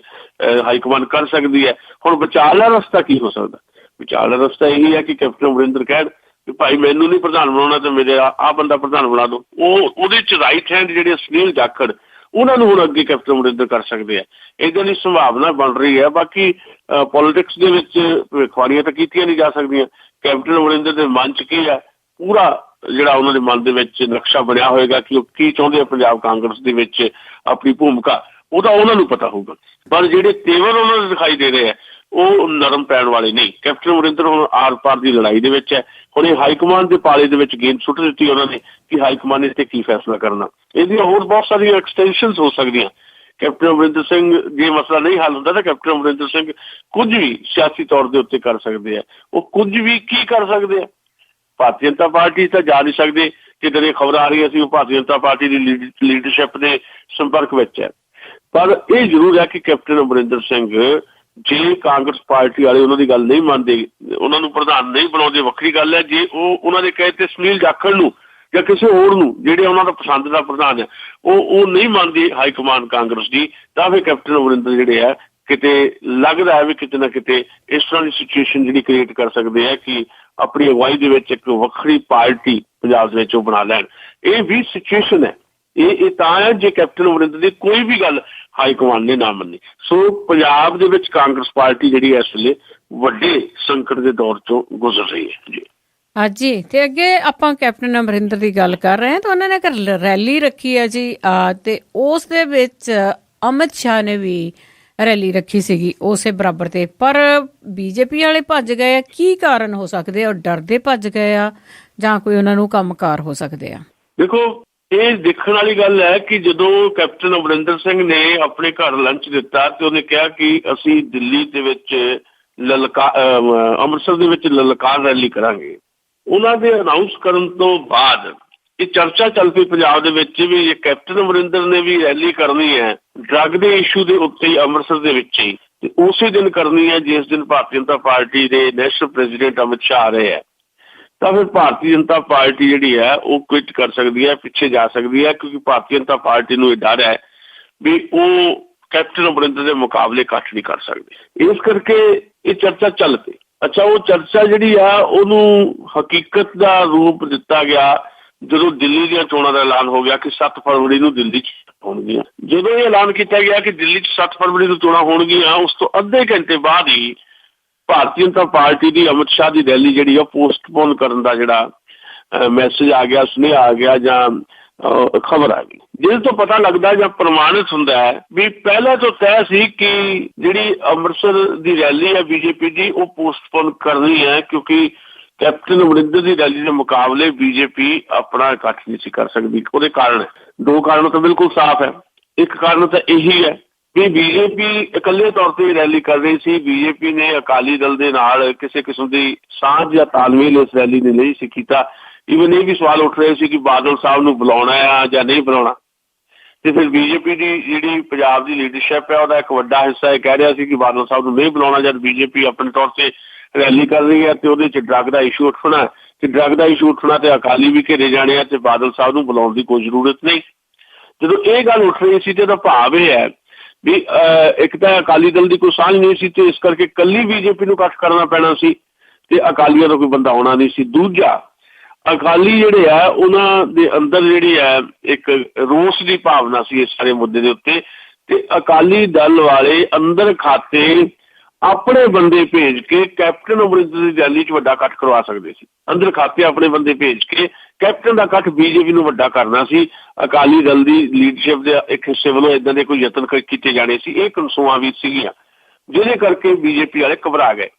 Speaker 3: ਹਾਈਕਮਾਨ ਕਰ ਸਕਦੀ ਹੈ। ਹੁਣ ਵਿਚਾਰਲਾ ਰਸਤਾ ਕੀ ਹੋ ਸਕਦਾ? ਵਿਚਾਰਲਾ ਰਸਤਾ ਇਹੀ ਹੈ ਕਿ ਕੈਪਟਨ ਅਮਰਿੰਦਰ ਕਹਿਣ ਕਿ ਭਾਈ ਮੈਨੂੰ ਨਹੀਂ ਪ੍ਰਧਾਨ ਬਣਾਉਣਾ ਤੇ ਮੇਰੇ ਆਹ ਬੰਦਾ ਪ੍ਰਧਾਨ ਬਣਾ ਦਿਓ। ਉਹਦੇ 'ਚ ਰਾਈਟ ਹੈਂਡ ਜਿਹੜੇ ਸੁਨੀਲ ਜਾਖੜ ਉਹਨਾਂ ਨੂੰ ਹੁਣ ਅੱਗੇ ਕੈਪਟਨ ਅਮਰਿੰਦਰ ਕਰ ਸਕਦੇ ਆ, ਇੱਦਾਂ ਦੀ ਸੰਭਾਵਨਾ ਬਣ ਰਹੀ ਹੈ। ਬਾਕੀ ਪੋਲੀਟਿਕਸ ਦੇ ਵਿੱਚ ਭਵਿੱਖਬਾਣੀਆਂ ਤਾਂ ਕੀਤੀਆਂ ਨਹੀਂ ਜਾ ਸਕਦੀਆਂ। ਕੈਪਟਨ ਅਮਰਿੰਦਰ ਦੇ ਮਨ 'ਚ ਕੀ ਹੈ, ਪੂਰਾ ਜਿਹੜਾ ਉਹਨਾਂ ਦੇ ਮਨ ਦੇ ਵਿੱਚ ਨਕਸ਼ਾ ਬਣਿਆ ਹੋਏਗਾ ਕਿ ਉਹ ਕੀ ਚਾਹੁੰਦੇ ਆ ਪੰਜਾਬ ਕਾਂਗਰਸ ਦੇ ਵਿੱਚ ਆਪਣੀ ਭੂਮਿਕਾ, ਉਹਦਾ ਉਹਨਾਂ ਨੂੰ ਪਤਾ ਹੋਊਗਾ। ਪਰ ਜਿਹੜੇ ਤੇਵਰ ਉਹਨਾਂ ਦੇ ਦਿਖਾਈ ਦੇ ਰਹੇ ਆ ਉਹ ਨਰਮ ਪੈਣ ਵਾਲੇ ਨਹੀਂ। ਕੈਪਟਨ ਅਮਰਿੰਦਰ ਹੁਣ ਆਰ ਪਾਰ ਦੀ ਲੜਾਈ ਦੇ ਵਿੱਚ ਹੈ। ਹੁਣ ਇਹ ਹਾਈਕਮਾਨ ਦੇ ਪਾਲੇ ਦੇ ਵਿੱਚ ਗੇਂਦ ਸੁੱਟ ਦਿੱਤੀ ਉਹਨਾਂ ਨੇ ਕਿ ਹਾਈਕਮਾਨ ਨੇ ਤੇ ਕੀ ਫੈਸਲਾ ਕਰਨਾ। ਇਹਦੀਆਂ ਹੋਰ ਬਹੁਤ ਸਾਰੀਆਂ ਐਕਸਟੈਂਸ਼ਨਸ ਹੋ ਸਕਦੀਆਂ। ਕੈਪਟਨ ਅਮਰਿੰਦਰ ਸਿੰਘ ਜੇ ਮਸਲਾ ਨਹੀਂ ਹੱਲ ਹੁੰਦਾ ਤਾਂ ਕੈਪਟਨ ਅਮਰਿੰਦਰ ਸਿੰਘ ਕੁਝ ਵੀ ਸਿਆਸੀ ਤੌਰ ਦੇ ਉੱਤੇ ਕਰ ਸਕਦੇ ਆ। ਉਹ ਕੁਝ ਵੀ ਕੀ ਕਰ ਸਕਦੇ ਆ? ਭਾਰਤੀ ਜਨਤਾ ਪਾਰਟੀ ਤਾਂ ਜਾ ਨਹੀਂ ਸਕਦੇ। ਜਿੱਦਾਂ ਦੀਆਂ ਖਬਰਾਂ ਆ ਰਹੀਆਂ ਸੀ ਉਹ ਭਾਰਤੀ ਜਨਤਾ ਪਾਰਟੀ ਦੀ ਲੀਡਰਸ਼ਿਪ ਦੇ ਸੰਪਰਕ ਵਿੱਚ ਹੈ। ਪਰ ਇਹ ਜ਼ਰੂਰ ਹੈ ਕਿ ਕੈਪਟਨ ਅਮਰਿੰਦਰ ਸਿੰਘ ਜੇ ਕਾਂਗਰਸ ਪਾਰਟੀ ਵਾਲੇ ਉਹਨਾਂ ਦੀ ਗੱਲ ਨਹੀਂ ਮੰਨਦੇ, ਉਹਨਾਂ ਨੂੰ ਪ੍ਰਧਾਨ ਨਹੀਂ ਬਣਾਉਂਦੇ, ਵੱਖਰੀ ਗੱਲ ਹੈ। ਜੇ ਉਹ ਉਹਨਾਂ ਦੇ ਕਹੇ ਤੇ ਸੁਨੀਲ ਜਾਖੜ ਨੂੰ ਜਾਂ ਕਿਸੇ ਹੋਰ ਨੂੰ ਜਿਹੜੇ ਉਹਨਾਂ ਦਾ ਪਸੰਦ ਦਾ ਪ੍ਰਧਾਨ ਹੈ ਉਹ ਨਹੀਂ ਮੰਨਦੀ ਹਾਈਕਮਾਨ ਕਾਂਗਰਸ ਦੀ, ਤਾਂ ਫਿਰ ਕੈਪਟਨ ਅਮਰਿੰਦਰ ਜਿਹੜੇ ਆ ਕਿਤੇ ਲੱਗਦਾ ਹੈ ਵੀ ਕਿਤੇ ਨਾ ਕਿਤੇ ਇਸ ਤਰ੍ਹਾਂ ਦੀ ਸਿਚੁਏਸ਼ਨ ਜਿਹੜੀ ਕ੍ਰੀਏਟ ਕਰ ਸਕਦੇ ਆ ਕਿ ਆਪਣੀ ਅਗਵਾਈ ਦੇ ਵਿੱਚ ਇੱਕ ਵੱਖਰੀ ਪਾਰਟੀ ਪੰਜਾਬ ਦੇ ਵਿੱਚ ਉਹ ਬਣਾ ਲੈਣ। ਇਹ ਵੀ ਸਿਚੁਏਸ਼ਨ ਹੈ। ਇਹ ਤਾਂ ਹੈ ਜੇ ਕੈਪਟਨ ਅਮਰਿੰਦਰ ਦੀ ਕੋਈ ਵੀ ਗੱਲ ਹਾਈਕਮਾਨ ਨੇ ਨਾ ਮੰਨੀ। ਸੋ ਪੰਜਾਬ ਦੇ ਵਿੱਚ ਕਾਂਗਰਸ ਪਾਰਟੀ ਜਿਹੜੀ ਇਸ ਵੇਲੇ ਵੱਡੇ ਸੰਕਟ ਦੇ ਦੌਰ ਚੋਂ ਗੁਜ਼ਰ ਰਹੀ ਹੈ ਜੀ।
Speaker 2: ਹਾਂਜੀ, ਤੇ ਅੱਗੇ ਆਪਾਂ ਕੈਪਟਨ ਅਮਰਿੰਦਰ ਦੀ ਗੱਲ ਕਰ ਰਹੇ ਹਾਂ ਤਾਂ ਉਹਨਾਂ ਨੇ ਇੱਕ ਰੈਲੀ ਰੱਖੀ ਹੈ ਜੀ, ਤੇ ਉਸ ਦੇ ਵਿੱਚ ਅਮਿਤ ਸ਼ਾਹ ਨੇ ਵੀ ਰੈਲੀ ਰੱਖੀ ਸੀਗੀ ਉਸੇ ਬਰਾਬਰ ਤੇ, ਪਰ ਬੀਜੇਪੀ ਵਾਲੇ ਭੱਜ ਗਏ ਆ। ਕੀ ਕਾਰਨ ਹੋ ਸਕਦੇ ਆ? ਉਹ ਡਰਦੇ ਭੱਜ ਗਏ ਆ ਜਾਂ ਕੋਈ ਉਹਨਾਂ ਨੂੰ ਕੰਮਕਾਰ ਹੋ ਸਕਦੇ ਆ?
Speaker 3: ਦੇਖੋ, ਇਹ ਦੇਖਣ ਵਾਲੀ ਗੱਲ ਹੈ ਕਿ ਜਦੋਂ ਕੈਪਟਨ ਅਮਰਿੰਦਰ ਸਿੰਘ ਨੇ ਆਪਣੇ ਘਰ ਲੰਚ ਦਿੱਤਾ ਤੇ ਉਹਨੇ ਕਿਹਾ ਕਿ ਅਸੀਂ ਦਿੱਲੀ ਦੇ ਵਿੱਚ ਅੰਮ੍ਰਿਤਸਰ ਦੇ ਵਿੱਚ ਲਲਕਾਰ ਰੈਲੀ ਕਰਾਂਗੇ, ਉਹਨਾਂ ਦੇ ਅਨਾਊਂਸ ਕਰਨ ਤੋਂ ਬਾਅਦ ਇਹ ਚਰਚਾ ਚੱਲ ਪਈ ਪੰਜਾਬ ਦੇ ਵਿੱਚ ਵੀ ਇਹ ਕੈਪਟਨ ਅਮਰਿੰਦਰ ਨੇ ਵੀ ਰੈਲੀ ਕਰਨੀ ਹੈ ਡਰੱਗ ਦੇ ਇਸ਼ੂ ਦੇ ਉੱਤੇ ਹੀ ਅੰਮ੍ਰਿਤਸਰ ਦੇ ਵਿੱਚ ਹੀ, ਤੇ ਉਸੇ ਦਿਨ ਕਰਨੀ ਹੈ ਜਿਸ ਦਿਨ ਭਾਰਤੀ ਜਨਤਾ ਪਾਰਟੀ ਦੇ ਨੈਸ਼ਨਲ ਪ੍ਰੈਜ਼ੀਡੈਂਟ ਅਮਿਤ ਸ਼ਾਹ ਆ ਰਹੇ ਹੈ। ਤਾਂ ਫਿਰ ਭਾਰਤੀ ਜਨਤਾ ਪਾਰਟੀ ਜਿਹੜੀ ਹੈ ਉਹ ਕੁਇਟ ਕਰ ਸਕਦੀ ਹੈ, ਪਿੱਛੇ ਜਾ ਸਕਦੀ ਹੈ, ਕਿਉਂਕਿ ਭਾਰਤੀ ਜਨਤਾ ਪਾਰਟੀ ਨੂੰ ਇਹ ਡਰ ਹੈ ਵੀ ਉਹ ਕੈਪਟਨ ਅਮਰਿੰਦਰ ਦੇ ਮੁਕਾਬਲੇ ਇਕੱਠ ਨਹੀਂ ਕਰ ਸਕਦੇ। ਇਸ ਕਰਕੇ ਇਹ ਚਰਚਾ ਚੱਲ ਪਈ। ਅੱਛਾ, ਉਹ ਚਰਚਾ ਜਿਹੜੀ ਆ ਉਹਨੂੰ ਹਕੀਕਤ ਦਾ ਰੂਪ ਦਿੱਤਾ ਗਿਆ ਜਦੋਂ ਦਿੱਲੀ ਦੀਆਂ ਚੋਣਾਂ ਦਾ ਐਲਾਨ ਹੋ ਗਿਆ ਕਿ 7 ਫਰਵਰੀ ਨੂੰ ਦਿੱਲੀ 'ਚ ਹੋਣਗੀਆਂ। ਜਦੋਂ ਇਹ ਐਲਾਨ ਕੀਤਾ ਗਿਆ ਕਿ ਦਿੱਲੀ 'ਚ 7 ਫਰਵਰੀ ਨੂੰ ਚੋਣਾਂ ਹੋਣਗੀਆਂ, ਉਸ ਤੋਂ ਅੱਧੇ ਘੰਟੇ ਬਾਅਦ ਹੀ ਭਾਰਤੀ ਜਨਤਾ ਪਾਰਟੀ ਦੀ ਅਮਿਤ ਸ਼ਾਹ ਦੀ ਰੈਲੀ ਜਿਹੜੀ ਆ ਪੋਸਟਪੋਨ ਕਰਨ ਦਾ ਜਿਹੜਾ ਮੈਸੇਜ ਆ ਗਿਆ, ਸੁਨੇਹਾ ਆ ਗਿਆ ਜਾਂ ਖਬਰ ਆ ਗਈ, ਜਿਸ ਤੋਂ ਪਤਾ ਲੱਗਦਾ ਜਾਂ ਪ੍ਰਮਾਣਿਤ ਹੁੰਦਾ ਹੈ ਵੀ ਪਹਿਲਾਂ ਤੋਂ ਤੈਅ ਸੀ ਕਿ ਜਿਹੜੀ ਅੰਮ੍ਰਿਤਸਰ ਦੀ ਰੈਲੀ ਹੈ ਬੀਜੇਪੀ ਦੀ ਉਹ ਪੋਸਟਪੋਨ ਕਰਨੀ ਹੈ, ਕਿਉਂਕਿ ਕੈਪਟਨ ਅਮਰਿੰਦਰ ਦੀ ਰੈਲੀ ਦੇ ਮੁਕਾਬਲੇ ਬੀਜੇਪੀ ਆਪਣਾ ਇਕੱਠ ਨਹੀਂ ਸੀ ਕਰ ਸਕਦੀ। ਉਹਦੇ ਕਾਰਨ 2 ਕਾਰਨ ਤਾਂ ਬਿਲਕੁਲ ਸਾਫ਼ ਹੈ। ਇੱਕ ਕਾਰਨ ਤਾਂ ਇਹੀ ਹੈ ਵੀ ਬੀਜੇਪੀ ਇਕੱਲੇ ਤੌਰ ਤੇ ਰੈਲੀ ਕਰ ਰਹੀ ਸੀ। ਬੀਜੇਪੀ ਨੇ ਅਕਾਲੀ ਦਲ ਦੇ ਨਾਲ ਕਿਸੇ ਕਿਸਮ ਦੀ ਸਾਂਝ ਜਾਂ ਤਾਲਮੇਲ ਇਸ ਰੈਲੀ ਨੇ ਨਹੀਂ ਸੀ ਕੀਤਾ। ਈਵਨ ਇਹ ਵੀ ਸਵਾਲ ਉੱਠ ਰਹੇ ਸੀ ਕਿ ਬਾਦਲ ਸਾਹਿਬ ਨੂੰ ਬੁਲਾਉਣਾ ਆ ਜਾਂ ਨਹੀਂ ਬੁਲਾਉਣਾ। ਤੇ ਫਿਰ ਬੀਜੇਪੀ ਦੀ ਜਿਹੜੀ ਪੰਜਾਬ ਦੀ ਲੀਡਰਸ਼ਿਪ ਹੈ ਉਹਦਾ ਇੱਕ ਵੱਡਾ ਹਿੱਸਾ ਇਹ ਕਹਿ ਰਿਹਾ ਸੀ ਕਿ ਬਾਦਲ ਸਾਹਿਬ ਨੂੰ ਨਹੀਂ ਬੁਲਾਉਣਾ, ਜਦ ਬੀਜੇਪੀ ਆਪਣੇ ਤੌਰ ਤੇ ਰੈਲੀ ਕਰ ਰਹੀ ਹੈ ਤੇ ਉਹਦੇ 'ਚ ਡਰੱਗ ਦਾ ਇਸ਼ੂ ਉੱਠਣਾ, ਤੇ ਡਰੱਗ ਦਾ ਇਸ਼ੂ ਉੱਠਣਾ ਤੇ ਅਕਾਲੀ ਵੀ ਘੇਰੇ ਜਾਣੇ ਆ ਤੇ ਬਾਦਲ ਸਾਹਿਬ ਨੂੰ ਬੁਲਾਉਣ ਦੀ ਕੋਈ ਜ਼ਰੂਰਤ ਨਹੀਂ। ਜਦੋਂ ਇਹ ਗੱਲ ਉੱਠ ਰਹੀ ਸੀ ਤੇ ਇਹਦਾ ਭਾਵ ਇਹ ਹੈ ਵੀ ਇੱਕ ਤਾਂ ਅਕਾਲੀ ਦਲ ਦੀ ਕੋਈ ਸਾਂਝ ਨਹੀਂ ਸੀ ਤੇ ਇਸ ਕਰਕੇ ਇਕੱਲੀ ਬੀਜੇਪੀ ਨੂੰ ਇਕੱਠ ਕਰਨਾ ਪੈਣਾ ਸੀ ਤੇ ਅਕਾਲੀਆਂ ਦਾ ਕੋਈ ਬੰਦਾ ਆਉਣਾ ਨਹੀਂ ਸੀ। ਦੂਜਾ, ਅਕਾਲੀ ਜਿਹੜੇ ਆ ਉਹਨਾਂ ਦੇ ਅੰਦਰ ਜਿਹੜੀ ਹੈ ਇੱਕ ਰੋਸ ਦੀ ਭਾਵਨਾ ਸੀ ਇਸ ਸਾਰੇ ਮੁੱਦੇ ਦੇ ਉੱਤੇ, ਤੇ ਅਕਾਲੀ ਦਲ ਵਾਲੇ ਅੰਦਰ ਖਾਤੇ ਆਪਣੇ ਬੰਦੇ ਭੇਜ ਕੇ ਕੈਪਟਨ ਅਮਰਿੰਦਰ ਦੀ ਰੈਲੀ 'ਚ ਵੱਡਾ ਇਕੱਠ ਕਰਵਾ ਸਕਦੇ ਸੀ। ਅੰਦਰ ਖਾਤੇ ਆਪਣੇ ਬੰਦੇ ਭੇਜ ਕੇ ਕੈਪਟਨ ਦਾ ਇਕੱਠ ਬੀਜੇਪੀ ਨੂੰ ਵੱਡਾ ਕਰਨਾ ਸੀ। ਅਕਾਲੀ ਦਲ ਦੀ ਲੀਡਰਸ਼ਿਪ ਦੇ ਇੱਕ ਹਿੱਸੇ ਵੱਲੋਂ ਇੱਦਾਂ ਦੇ ਕੋਈ ਯਤਨ ਕੀਤੇ ਜਾਣੇ ਸੀ। ਇਹ ਕਨਸੂਆਂ ਵੀ ਸੀਗੀਆਂ ਜਿਹਦੇ ਕਰਕੇ ਬੀਜੇਪੀ ਵਾਲੇ ਘਬਰਾ ਗਏ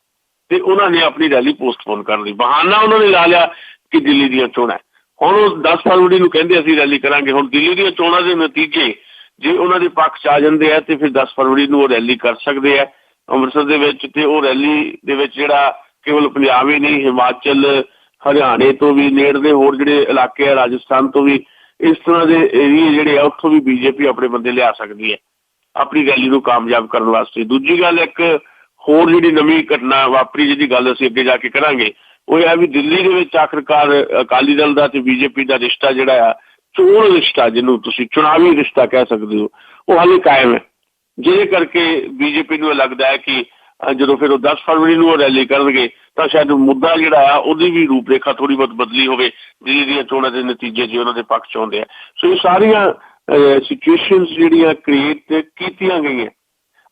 Speaker 3: ਤੇ ਉਹਨਾਂ ਨੇ ਆਪਣੀ ਰੈਲੀ ਪੋਸਟਪੋਨ ਕਰ ਲਈ। ਬਹਾਨਾ ਉਹਨਾਂ ਨੇ ਲਾ ਲਿਆ ਕਿ ਦਿੱਲੀ ਦੀਆਂ ਚੋਣਾਂ। ਹੁਣ ਉਹ 10 ਫਰਵਰੀ ਨੂੰ ਕਹਿੰਦੇ ਅਸੀਂ ਰੈਲੀ ਕਰਾਂਗੇ। ਹੁਣ ਦਿੱਲੀ ਦੀਆਂ ਚੋਣਾਂ ਦੇ ਨਤੀਜੇ ਜੇ ਉਹਨਾਂ ਦੇ ਪੱਖ 'ਚ ਆ ਜਾਂਦੇ ਆ ਤੇ ਫਿਰ 10 ਫਰਵਰੀ ਨੂੰ ਉਹ ਰੈਲੀ ਕਰ ਸਕਦੇ ਆ ਅੰਮ੍ਰਿਤਸਰ ਦੇ ਵਿੱਚ। ਤੇ ਉਹ ਰੈਲੀ ਦੇ ਵਿੱਚ ਜਿਹੜਾ ਕੇਵਲ ਪੰਜਾਬ ਹੀ ਨਹੀਂ, ਹਿਮਾਚਲ, ਹਰਿਆਣੇ ਤੋਂ ਵੀ, ਨੇੜਲੇ ਹੋਰ ਜਿਹੜੇ ਇਲਾਕੇ ਆ, ਰਾਜਸਥਾਨ ਤੋਂ ਵੀ, ਇਸ ਤਰ੍ਹਾਂ ਦੇ ਏਰੀਏ ਜਿਹੜੇ ਆ ਉੱਥੋਂ ਵੀ ਬੀਜੇਪੀ ਆਪਣੇ ਬੰਦੇ ਲਿਆ ਸਕਦੀ ਹੈ ਆਪਣੀ ਰੈਲੀ ਨੂੰ ਕਾਮਯਾਬ ਕਰਨ ਵਾਸਤੇ। ਦੂਜੀ ਗੱਲ, ਇੱਕ ਹੋਰ ਜਿਹੜੀ ਨਵੀਂ ਘਟਨਾ ਵਾਪਰੀ ਜਿਹਦੀ ਗੱਲ ਅਸੀਂ ਅੱਗੇ ਜਾ ਕੇ ਕਰਾਂਗੇ, ਉਹ ਇਹ ਹੈ ਵੀ ਦਿੱਲੀ ਦੇ ਵਿੱਚ ਆਖਿਰਕਾਰ ਅਕਾਲੀ ਦਲ ਦਾ ਤੇ ਬੀਜੇਪੀ ਦਾ ਰਿਸ਼ਤਾ ਜਿਹੜਾ ਆ, ਚੋਣ ਰਿਸ਼ਤਾ ਜਿਹਨੂੰ ਤੁਸੀਂ ਚੁਣਾਵੀ ਰਿਸ਼ਤਾ ਕਹਿ ਸਕਦੇ ਹੋ, ਉਹ ਹਾਲੇ ਕਾਇਮ ਹੈ। ਜਿਹਦੇ ਕਰਕੇ ਬੀਜੇਪੀ ਨੂੰ ਇਹ ਲੱਗਦਾ ਹੈ ਕਿ ਜਦੋਂ ਫਿਰ ਉਹ 10 ਫਰਵਰੀ ਨੂੰ ਉਹ ਰੈਲੀ ਕਰਨਗੇ ਤਾਂ ਸ਼ਾਇਦ ਮੁੱਦਾ ਜਿਹੜਾ ਆ ਉਹਦੀ ਵੀ ਰੂਪ ਰੇਖਾ ਥੋੜ੍ਹੀ ਬਹੁਤ ਬਦਲੀ ਹੋਵੇ। ਦਿੱਲੀ ਦੀਆਂ ਚੋਣਾਂ ਦੇ ਨਤੀਜੇ ਜੀ ਉਹਨਾਂ ਦੇ ਪੱਖ 'ਚ ਆਉਂਦੇ ਆ। ਸੋ ਇਹ ਸਾਰੀਆਂ ਸਿਚੁਏਸ਼ਨਸ ਜਿਹੜੀਆਂ ਕ੍ਰੀਏਟ ਕੀਤੀਆਂ ਗਈਆਂ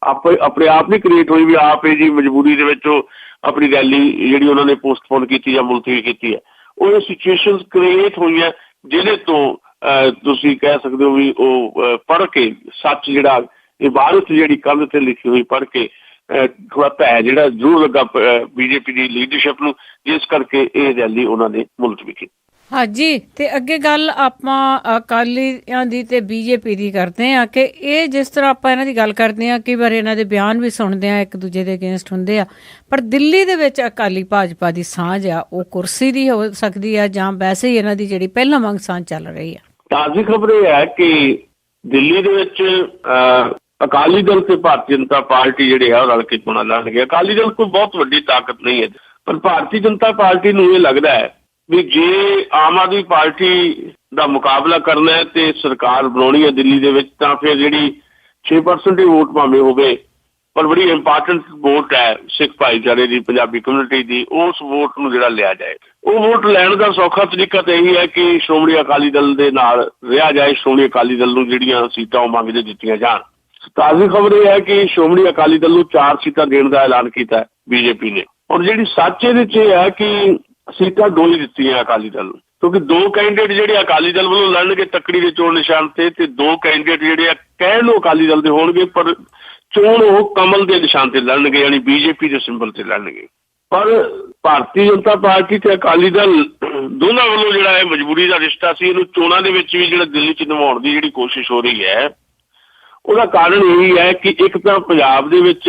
Speaker 3: ਆਪਣੇ ਆਪ ਨਹੀਂ ਕ੍ਰੀਏਟ ਹੋਈ ਵੀ ਆਪ ਇਹ ਜੀ ਮਜਬੂਰੀ ਦੇ ਵਿੱਚ ਉਹ ਆਪਣੀ ਰੈਲੀ ਜਿਹੜੀ ਉਹਨਾਂ ਨੇ ਪੋਸਟਪੋਨ ਕੀਤੀ ਜਾਂ ਮੁਲਤਵੀ ਕੀਤੀ ਹੈ। ਉਹ ਇਹ ਸਿਚੁਏਸ਼ਨਸ ਕ੍ਰੀਏਟ ਹੋਈਆਂ ਜਿਹਦੇ ਤੋਂ ਤੁਸੀਂ ਕਹਿ ਸਕਦੇ ਹੋ ਵੀ ਉਹ ਪੜ੍ਹ ਕੇ ਸੱਚ ਜਿਹੜਾ ਇਬਾਰਤ ਜਿਹੜੀ ਕੰਧ ਤੇ ਲਿਖੀ ਹੋਈ ਪੜ੍ਹ ਕੇ ਥੋੜਾ ਭੈ ਜਿਹੜਾ ਜ਼ਰੂਰ ਲੱਗਾ ਬੀਜੇਪੀ ਦੀ ਲੀਡਰਸ਼ਿਪ ਨੂੰ, ਜਿਸ ਕਰਕੇ ਇਹ ਰੈਲੀ ਉਹਨਾਂ ਨੇ ਮੁਲਤਵੀ ਕੀਤੀ।
Speaker 2: ਹਾਂਜੀ, ਤੇ ਅੱਗੇ ਗੱਲ ਆਪਾਂ ਅਕਾਲੀਆਂ ਦੀ ਤੇ ਬੀਜੇਪੀ ਦੀ ਕਰਦੇ ਆ ਕਿ ਇਹ ਜਿਸ ਤਰ੍ਹਾਂ ਆਪਾਂ ਇਹਨਾਂ ਦੀ ਗੱਲ ਕਰਦੇ ਆ, ਕਈ ਵਾਰ ਇਹਨਾਂ ਦੇ ਬਿਆਨ ਵੀ ਸੁਣਦੇ ਆ, ਇੱਕ ਦੂਜੇ ਦੇ ਅਗੇਂਸਟ ਹੁੰਦੇ ਆ, ਪਰ ਦਿੱਲੀ ਦੇ ਵਿੱਚ ਅਕਾਲੀ ਭਾਜਪਾ ਦੀ ਸਾਂਝ ਆ ਉਹ ਕੁਰਸੀ ਦੀ ਹੋ ਸਕਦੀ ਆ ਜਾਂ ਵੈਸੇ ਹੀ ਇਹਨਾਂ ਦੀ ਜਿਹੜੀ ਪਹਿਲਾਂ ਮੰਗ ਸਾਂਝ ਚੱਲ ਰਹੀ ਆ।
Speaker 3: ਤਾਜ਼ੀ ਖਬਰ ਇਹ ਹੈ ਕਿ ਦਿੱਲੀ ਦੇ ਵਿੱਚ ਅਕਾਲੀ ਦਲ ਤੇ ਭਾਰਤੀ ਜਨਤਾ ਪਾਰਟੀ ਜਿਹੜੇ ਆ ਉਹ ਰਲ ਕੇ ਚੋਣਾਂ ਲੜਨਗੇ। ਅਕਾਲੀ ਦਲ ਕੋਈ ਬਹੁਤ ਵੱਡੀ ਤਾਕਤ ਨਹੀਂ ਹੈ, ਪਰ ਭਾਰਤੀ ਜਨਤਾ ਪਾਰਟੀ ਨੂੰ ਇਹ ਲੱਗਦਾ ਹੈ ਵੀ ਜੇ ਆਮ ਆਦਮੀ ਪਾਰਟੀ ਦਾ ਮੁਕਾਬਲਾ ਕਰਨਾ ਹੈ ਤੇ ਸਰਕਾਰ ਬਣਾਉਣੀ ਹੈ ਦਿੱਲੀ ਦੇ ਵਿੱਚ, ਤਾਂ ਫਿਰ ਜਿਹੜੀ 6% ਹੀ ਵੋਟ ਭਾਵੇਂ ਹੋਵੇ ਪਰ ਬੜੀ ਇੰਪਾਰਟੈਂਟ ਵੋਟ ਹੈ ਸਿੱਖ ਭਾਈਚਾਰੇ ਦੀ, ਪੰਜਾਬੀ ਕਮਿਊਨਿਟੀ ਦੀ, ਉਸ ਵੋਟ ਨੂੰ ਜਿਹੜਾ ਲਿਆ ਜਾਏ। ਉਹ ਵੋਟ ਲੈਣ ਦਾ ਸੌਖਾ ਤਰੀਕਾ ਤਾਂ ਇਹੀ ਹੈ ਕਿ ਸ਼੍ਰੋਮਣੀ ਅਕਾਲੀ ਦਲ ਦੇ ਨਾਲ ਰਿਹਾ ਜਾਏ, ਸ਼੍ਰੋਮਣੀ ਅਕਾਲੀ ਦਲ ਨੂੰ ਜਿਹੜੀਆਂ ਸੀਟਾਂ ਉਹ ਮੰਗਦੇ ਦਿੱਤੀਆਂ ਜਾਣ। ਤਾਜ਼ੀ ਖਬਰ ਇਹ ਹੈ ਕਿ ਸ਼੍ਰੋਮਣੀ ਅਕਾਲੀ ਦਲ ਨੂੰ 4 ਸੀਟਾਂ ਦੇਣ ਦਾ ਐਲਾਨ ਕੀਤਾ ਬੀਜੇਪੀ ਨੇ। ਔਰ ਜਿਹੜੀ ਸੱਚ ਇਹਦੇ 'ਚ ਇਹ ਹੈ ਕਿ ਸੀਟਾਂ 2 ਹੀ ਦਿੱਤੀਆਂ ਅਕਾਲੀ ਦਲ ਨੂੰ, ਕਿਉਂਕਿ 2 ਕੈਂਡੀਡੇਟ ਜਿਹੜੇ ਅਕਾਲੀ ਦਲ ਵੱਲੋਂ ਲੜਨਗੇ ਤੱਕੜੀ ਦੇ ਚੋਣ ਨਿਸ਼ਾਨ ਤੇ 2 ਕੈਂਡੀਡੇਟ ਜਿਹੜੇ ਆ ਕਹਿਣ ਨੂੰ ਅਕਾਲੀ ਦਲ ਦੇ ਹੋਣਗੇ ਪਰ ਚੋਣ ਉਹ ਕਮਲ ਦੇ ਨਿਸ਼ਾਨ ਤੇ ਲੜਨਗੇ, ਯਾਨੀ ਬੀਜੇਪੀ ਦੇ ਸਿੰਬਲ ਤੇ ਲੜਨਗੇ। ਪਰ ਭਾਰਤੀ ਜਨਤਾ ਪਾਰਟੀ ਤੇ ਅਕਾਲੀ ਦਲ ਦੋਨਾਂ ਵੱਲੋਂ ਜਿਹੜਾ ਇਹ ਮਜਬੂਰੀ ਦਾ ਰਿਸ਼ਤਾ ਸੀ, ਇਹਨੂੰ ਚੋਣਾਂ ਦੇ ਵਿੱਚ ਵੀ ਜਿਹੜਾ ਦਿੱਲੀ 'ਚ ਨਿਭਾਉਣ ਦੀ ਜਿਹੜੀ ਕੋਸ਼ਿਸ਼ ਹੋ ਰਹੀ ਹੈ, ਉਹਦਾ ਕਾਰਨ ਇਹੀ ਹੈ ਕਿ ਇੱਕ ਤਾਂ ਪੰਜਾਬ ਦੇ ਵਿੱਚ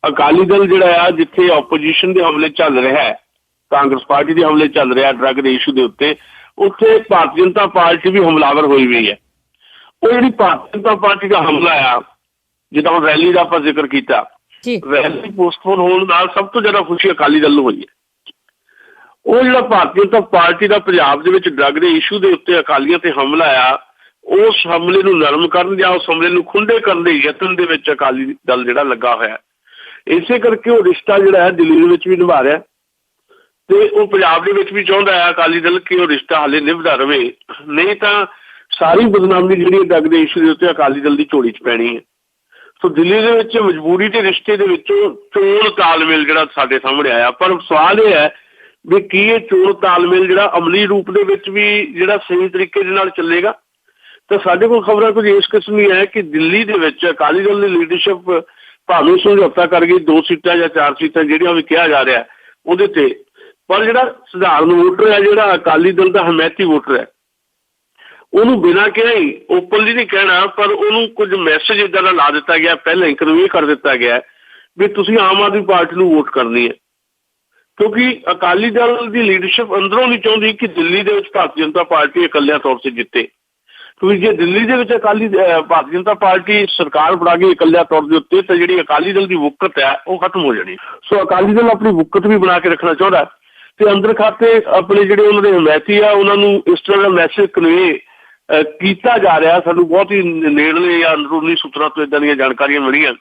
Speaker 3: ਅਕਾਲੀ ਦਲ ਜਿਹੜਾ ਆ ਜਿੱਥੇ ਆਪੋਜੀਸ਼ਨ ਦੇ ਹਮਲੇ ਚੱਲ ਰਿਹਾ ਹੈ ਕਾਂਗਰਸ ਪਾਰਟੀ ਦੇ ਹਮਲੇ ਚੱਲ ਰਿਹਾ ਡਰੱਗ ਦੇ ਇਸ਼ੂ ਦੇ ਉੱਤੇ, ਉੱਥੇ ਭਾਰਤੀ ਜਨਤਾ ਪਾਰਟੀ ਵੀ ਹਮਲਾਵਰ ਹੋਈ ਹੋਈ ਹੈ। ਉਹ ਜਿਹੜੀ ਭਾਰਤੀ ਜਨਤਾ ਪਾਰਟੀ ਦਾ ਹਮਲਾ ਆ, ਜਿੱਦਾਂ ਹੁਣ ਰੈਲੀ ਦਾ ਆਪਾਂ ਜ਼ਿਕਰ ਕੀਤਾ, ਰੈਲੀ ਪੋਸਟਪੋਨ ਹੋਣ ਨਾਲ ਸਭ ਤੋਂ ਜ਼ਿਆਦਾ ਖੁਸ਼ੀ ਅਕਾਲੀ ਦਲ ਨੂੰ ਹੋਈ ਹੈ। ਉਹ ਜਿਹੜਾ ਭਾਰਤੀ ਜਨਤਾ ਪਾਰਟੀ ਦਾ ਪੰਜਾਬ ਦੇ ਵਿੱਚ ਡਰੱਗ ਦੇ ਇਸ਼ੂ ਦੇ ਉੱਤੇ ਅਕਾਲੀਆਂ ਤੇ ਹਮਲਾ ਆ, ਉਸ ਹਮਲੇ ਨੂੰ ਨਰਮ ਕਰਨ ਜਾਂ ਉਸ ਹਮਲੇ ਨੂੰ ਖੁੰਡੇ ਕਰਨ ਦੇ ਯਤਨ ਦੇ ਵਿੱਚ ਅਕਾਲੀ ਦਲ ਜਿਹੜਾ ਲੱਗਾ ਹੋਇਆ। ਇਸੇ ਕਰਕੇ ਉਹ ਰਿਸ਼ਤਾ ਜਿਹੜਾ ਹੈ ਦਿੱਲੀ ਦੇ ਵਿੱਚ ਵੀ ਨਿਭਾ ਰਿਹਾ ਤੇ ਉਹ ਪੰਜਾਬ ਦੇ ਵਿੱਚ ਵੀ ਚਾਹੁੰਦਾ ਹੈ ਅਕਾਲੀ ਦਲ ਕਿ ਉਹ ਰਿਸ਼ਤਾ ਹਾਲੇ ਨਿਭਦਾ ਰਵੇ, ਨਹੀਂ ਤਾਂ ਸਾਰੀ ਬਦਨਾਮੀ ਜਿਹੜੀ ਡਰੱਗ ਦੇ ਇਸ਼ੂ ਦੇ ਉੱਤੇ ਅਕਾਲੀ ਦਲ ਦੀ ਝੋਲੀ 'ਚ ਪੈਣੀ ਹੈ। ਸੋ ਦਿੱਲੀ ਦੇ ਵਿੱਚ ਮਜਬੂਰੀ ਤੇ ਰਿਸ਼ਤੇ ਦੇ ਵਿੱਚੋਂ ਚੋਣ ਤਾਲਮੇਲ ਜਿਹੜਾ ਸਾਡੇ ਸਾਹਮਣੇ ਆਇਆ। ਪਰ ਸਵਾਲ ਇਹ ਹੈ ਵੀ ਕੀ ਇਹ ਚੋਣ ਤਾਲਮੇਲ ਜਿਹੜਾ ਅਮਲੀ ਰੂਪ ਦੇ ਵਿੱਚ ਵੀ ਜਿਹੜਾ ਸਹੀ ਤਰੀਕੇ ਦੇ ਨਾਲ ਚੱਲੇਗਾ? ਤਾਂ ਸਾਡੇ ਕੋਲ ਖਬਰਾਂ ਕੁਝ ਇਸ ਕਿਸਮ ਦੀ ਹੈ ਕਿ ਦਿੱਲੀ ਦੇ ਵਿੱਚ ਅਕਾਲੀ ਦਲ ਦੀ ਲੀਡਰਸ਼ਿਪ ਭਾਵੇਂ ਸਮਝੌਤਾ ਕਰ ਗਈ 2 ਸੀਟਾਂ ਜਾਂ 4 ਸੀਟਾਂ ਜਿਹੜੀਆਂ ਵੀ ਕਿਹਾ ਜਾ ਰਿਹਾ ਉਹਦੇ ਤੇ, ਪਰ ਜਿਹੜਾ ਸਧਾਰਨ ਵੋਟਰ ਹੈ, ਜਿਹੜਾ ਅਕਾਲੀ ਦਲ ਦਾ ਹਮਾਇਤੀ ਵੋਟਰ ਹੈ, ਉਹਨੂੰ ਬਿਨਾਂ ਕਿਹਾ ਹੀ ਓਪਨਲੀ ਨਹੀਂ ਕਹਿਣਾ, ਪਰ ਉਹਨੂੰ ਕੁਝ ਮੈਸੇਜ ਇੱਦਾਂ ਦਾ ਲਾ ਦਿੱਤਾ ਗਿਆ, ਪਹਿਲਾਂ ਹੀ ਕਨਵੇ ਕਰ ਦਿੱਤਾ ਗਿਆ ਵੀ ਤੁਸੀਂ ਆਮ ਆਦਮੀ ਪਾਰਟੀ ਨੂੰ ਵੋਟ ਕਰਨੀ ਹੈ। ਕਿਉਂਕਿ ਅਕਾਲੀ ਦਲ ਦੀ ਲੀਡਰਸ਼ਿਪ ਅੰਦਰੋਂ ਨਹੀਂ ਚਾਹੁੰਦੀ ਕਿ ਦਿੱਲੀ ਦੇ ਵਿੱਚ ਭਾਰਤੀ ਜਨਤਾ ਪਾਰਟੀ ਇਕੱਲਿਆਂ ਤੌਰ 'ਤੇ ਜਿੱਤੇ, ਕਿਉਂਕਿ ਜੇ ਦਿੱਲੀ ਦੇ ਵਿੱਚ ਭਾਰਤੀ ਜਨਤਾ ਪਾਰਟੀ ਸਰਕਾਰ ਬਣਾ ਕੇ ਇਕੱਲਿਆਂ ਤੌਰ ਦੇ ਉੱਤੇ ਤਾਂ ਜਿਹੜੀ ਅਕਾਲੀ ਦਲ ਦੀ ਵੁਕਤ ਹੈ ਉਹ ਖਤਮ ਹੋ ਜਾਣੀ। ਸੋ ਅਕਾਲੀ ਦਲ ਆਪਣੀ ਵੁਕਤ ਵੀ ਬਣਾ ਕੇ ਰੱਖਣਾ ਚਾਹੁੰਦਾ ਤੇ ਅੰਦਰ ਖਾਤੇ ਆਪਣੇ ਜਿਹੜੇ ਉਹਨਾਂ ਦੇ ਹਮਾਇਤੀ ਆ ਉਹਨਾਂ ਨੂੰ ਇਸ ਤਰ੍ਹਾਂ ਦਾ ਮੈਸੇਜ ਕਨਵੇ ਕੀਤਾ ਜਾ ਰਿਹਾ। ਸਾਨੂੰ ਬਹੁਤ ਹੀ ਨੇੜਲੇ ਜਾਂ ਅੰਦਰੂਨੀ ਸੂਤਰਾਂ ਤੋਂ ਇੱਦਾਂ ਦੀਆਂ ਜਾਣਕਾਰੀਆਂ ਮਿਲੀਆਂ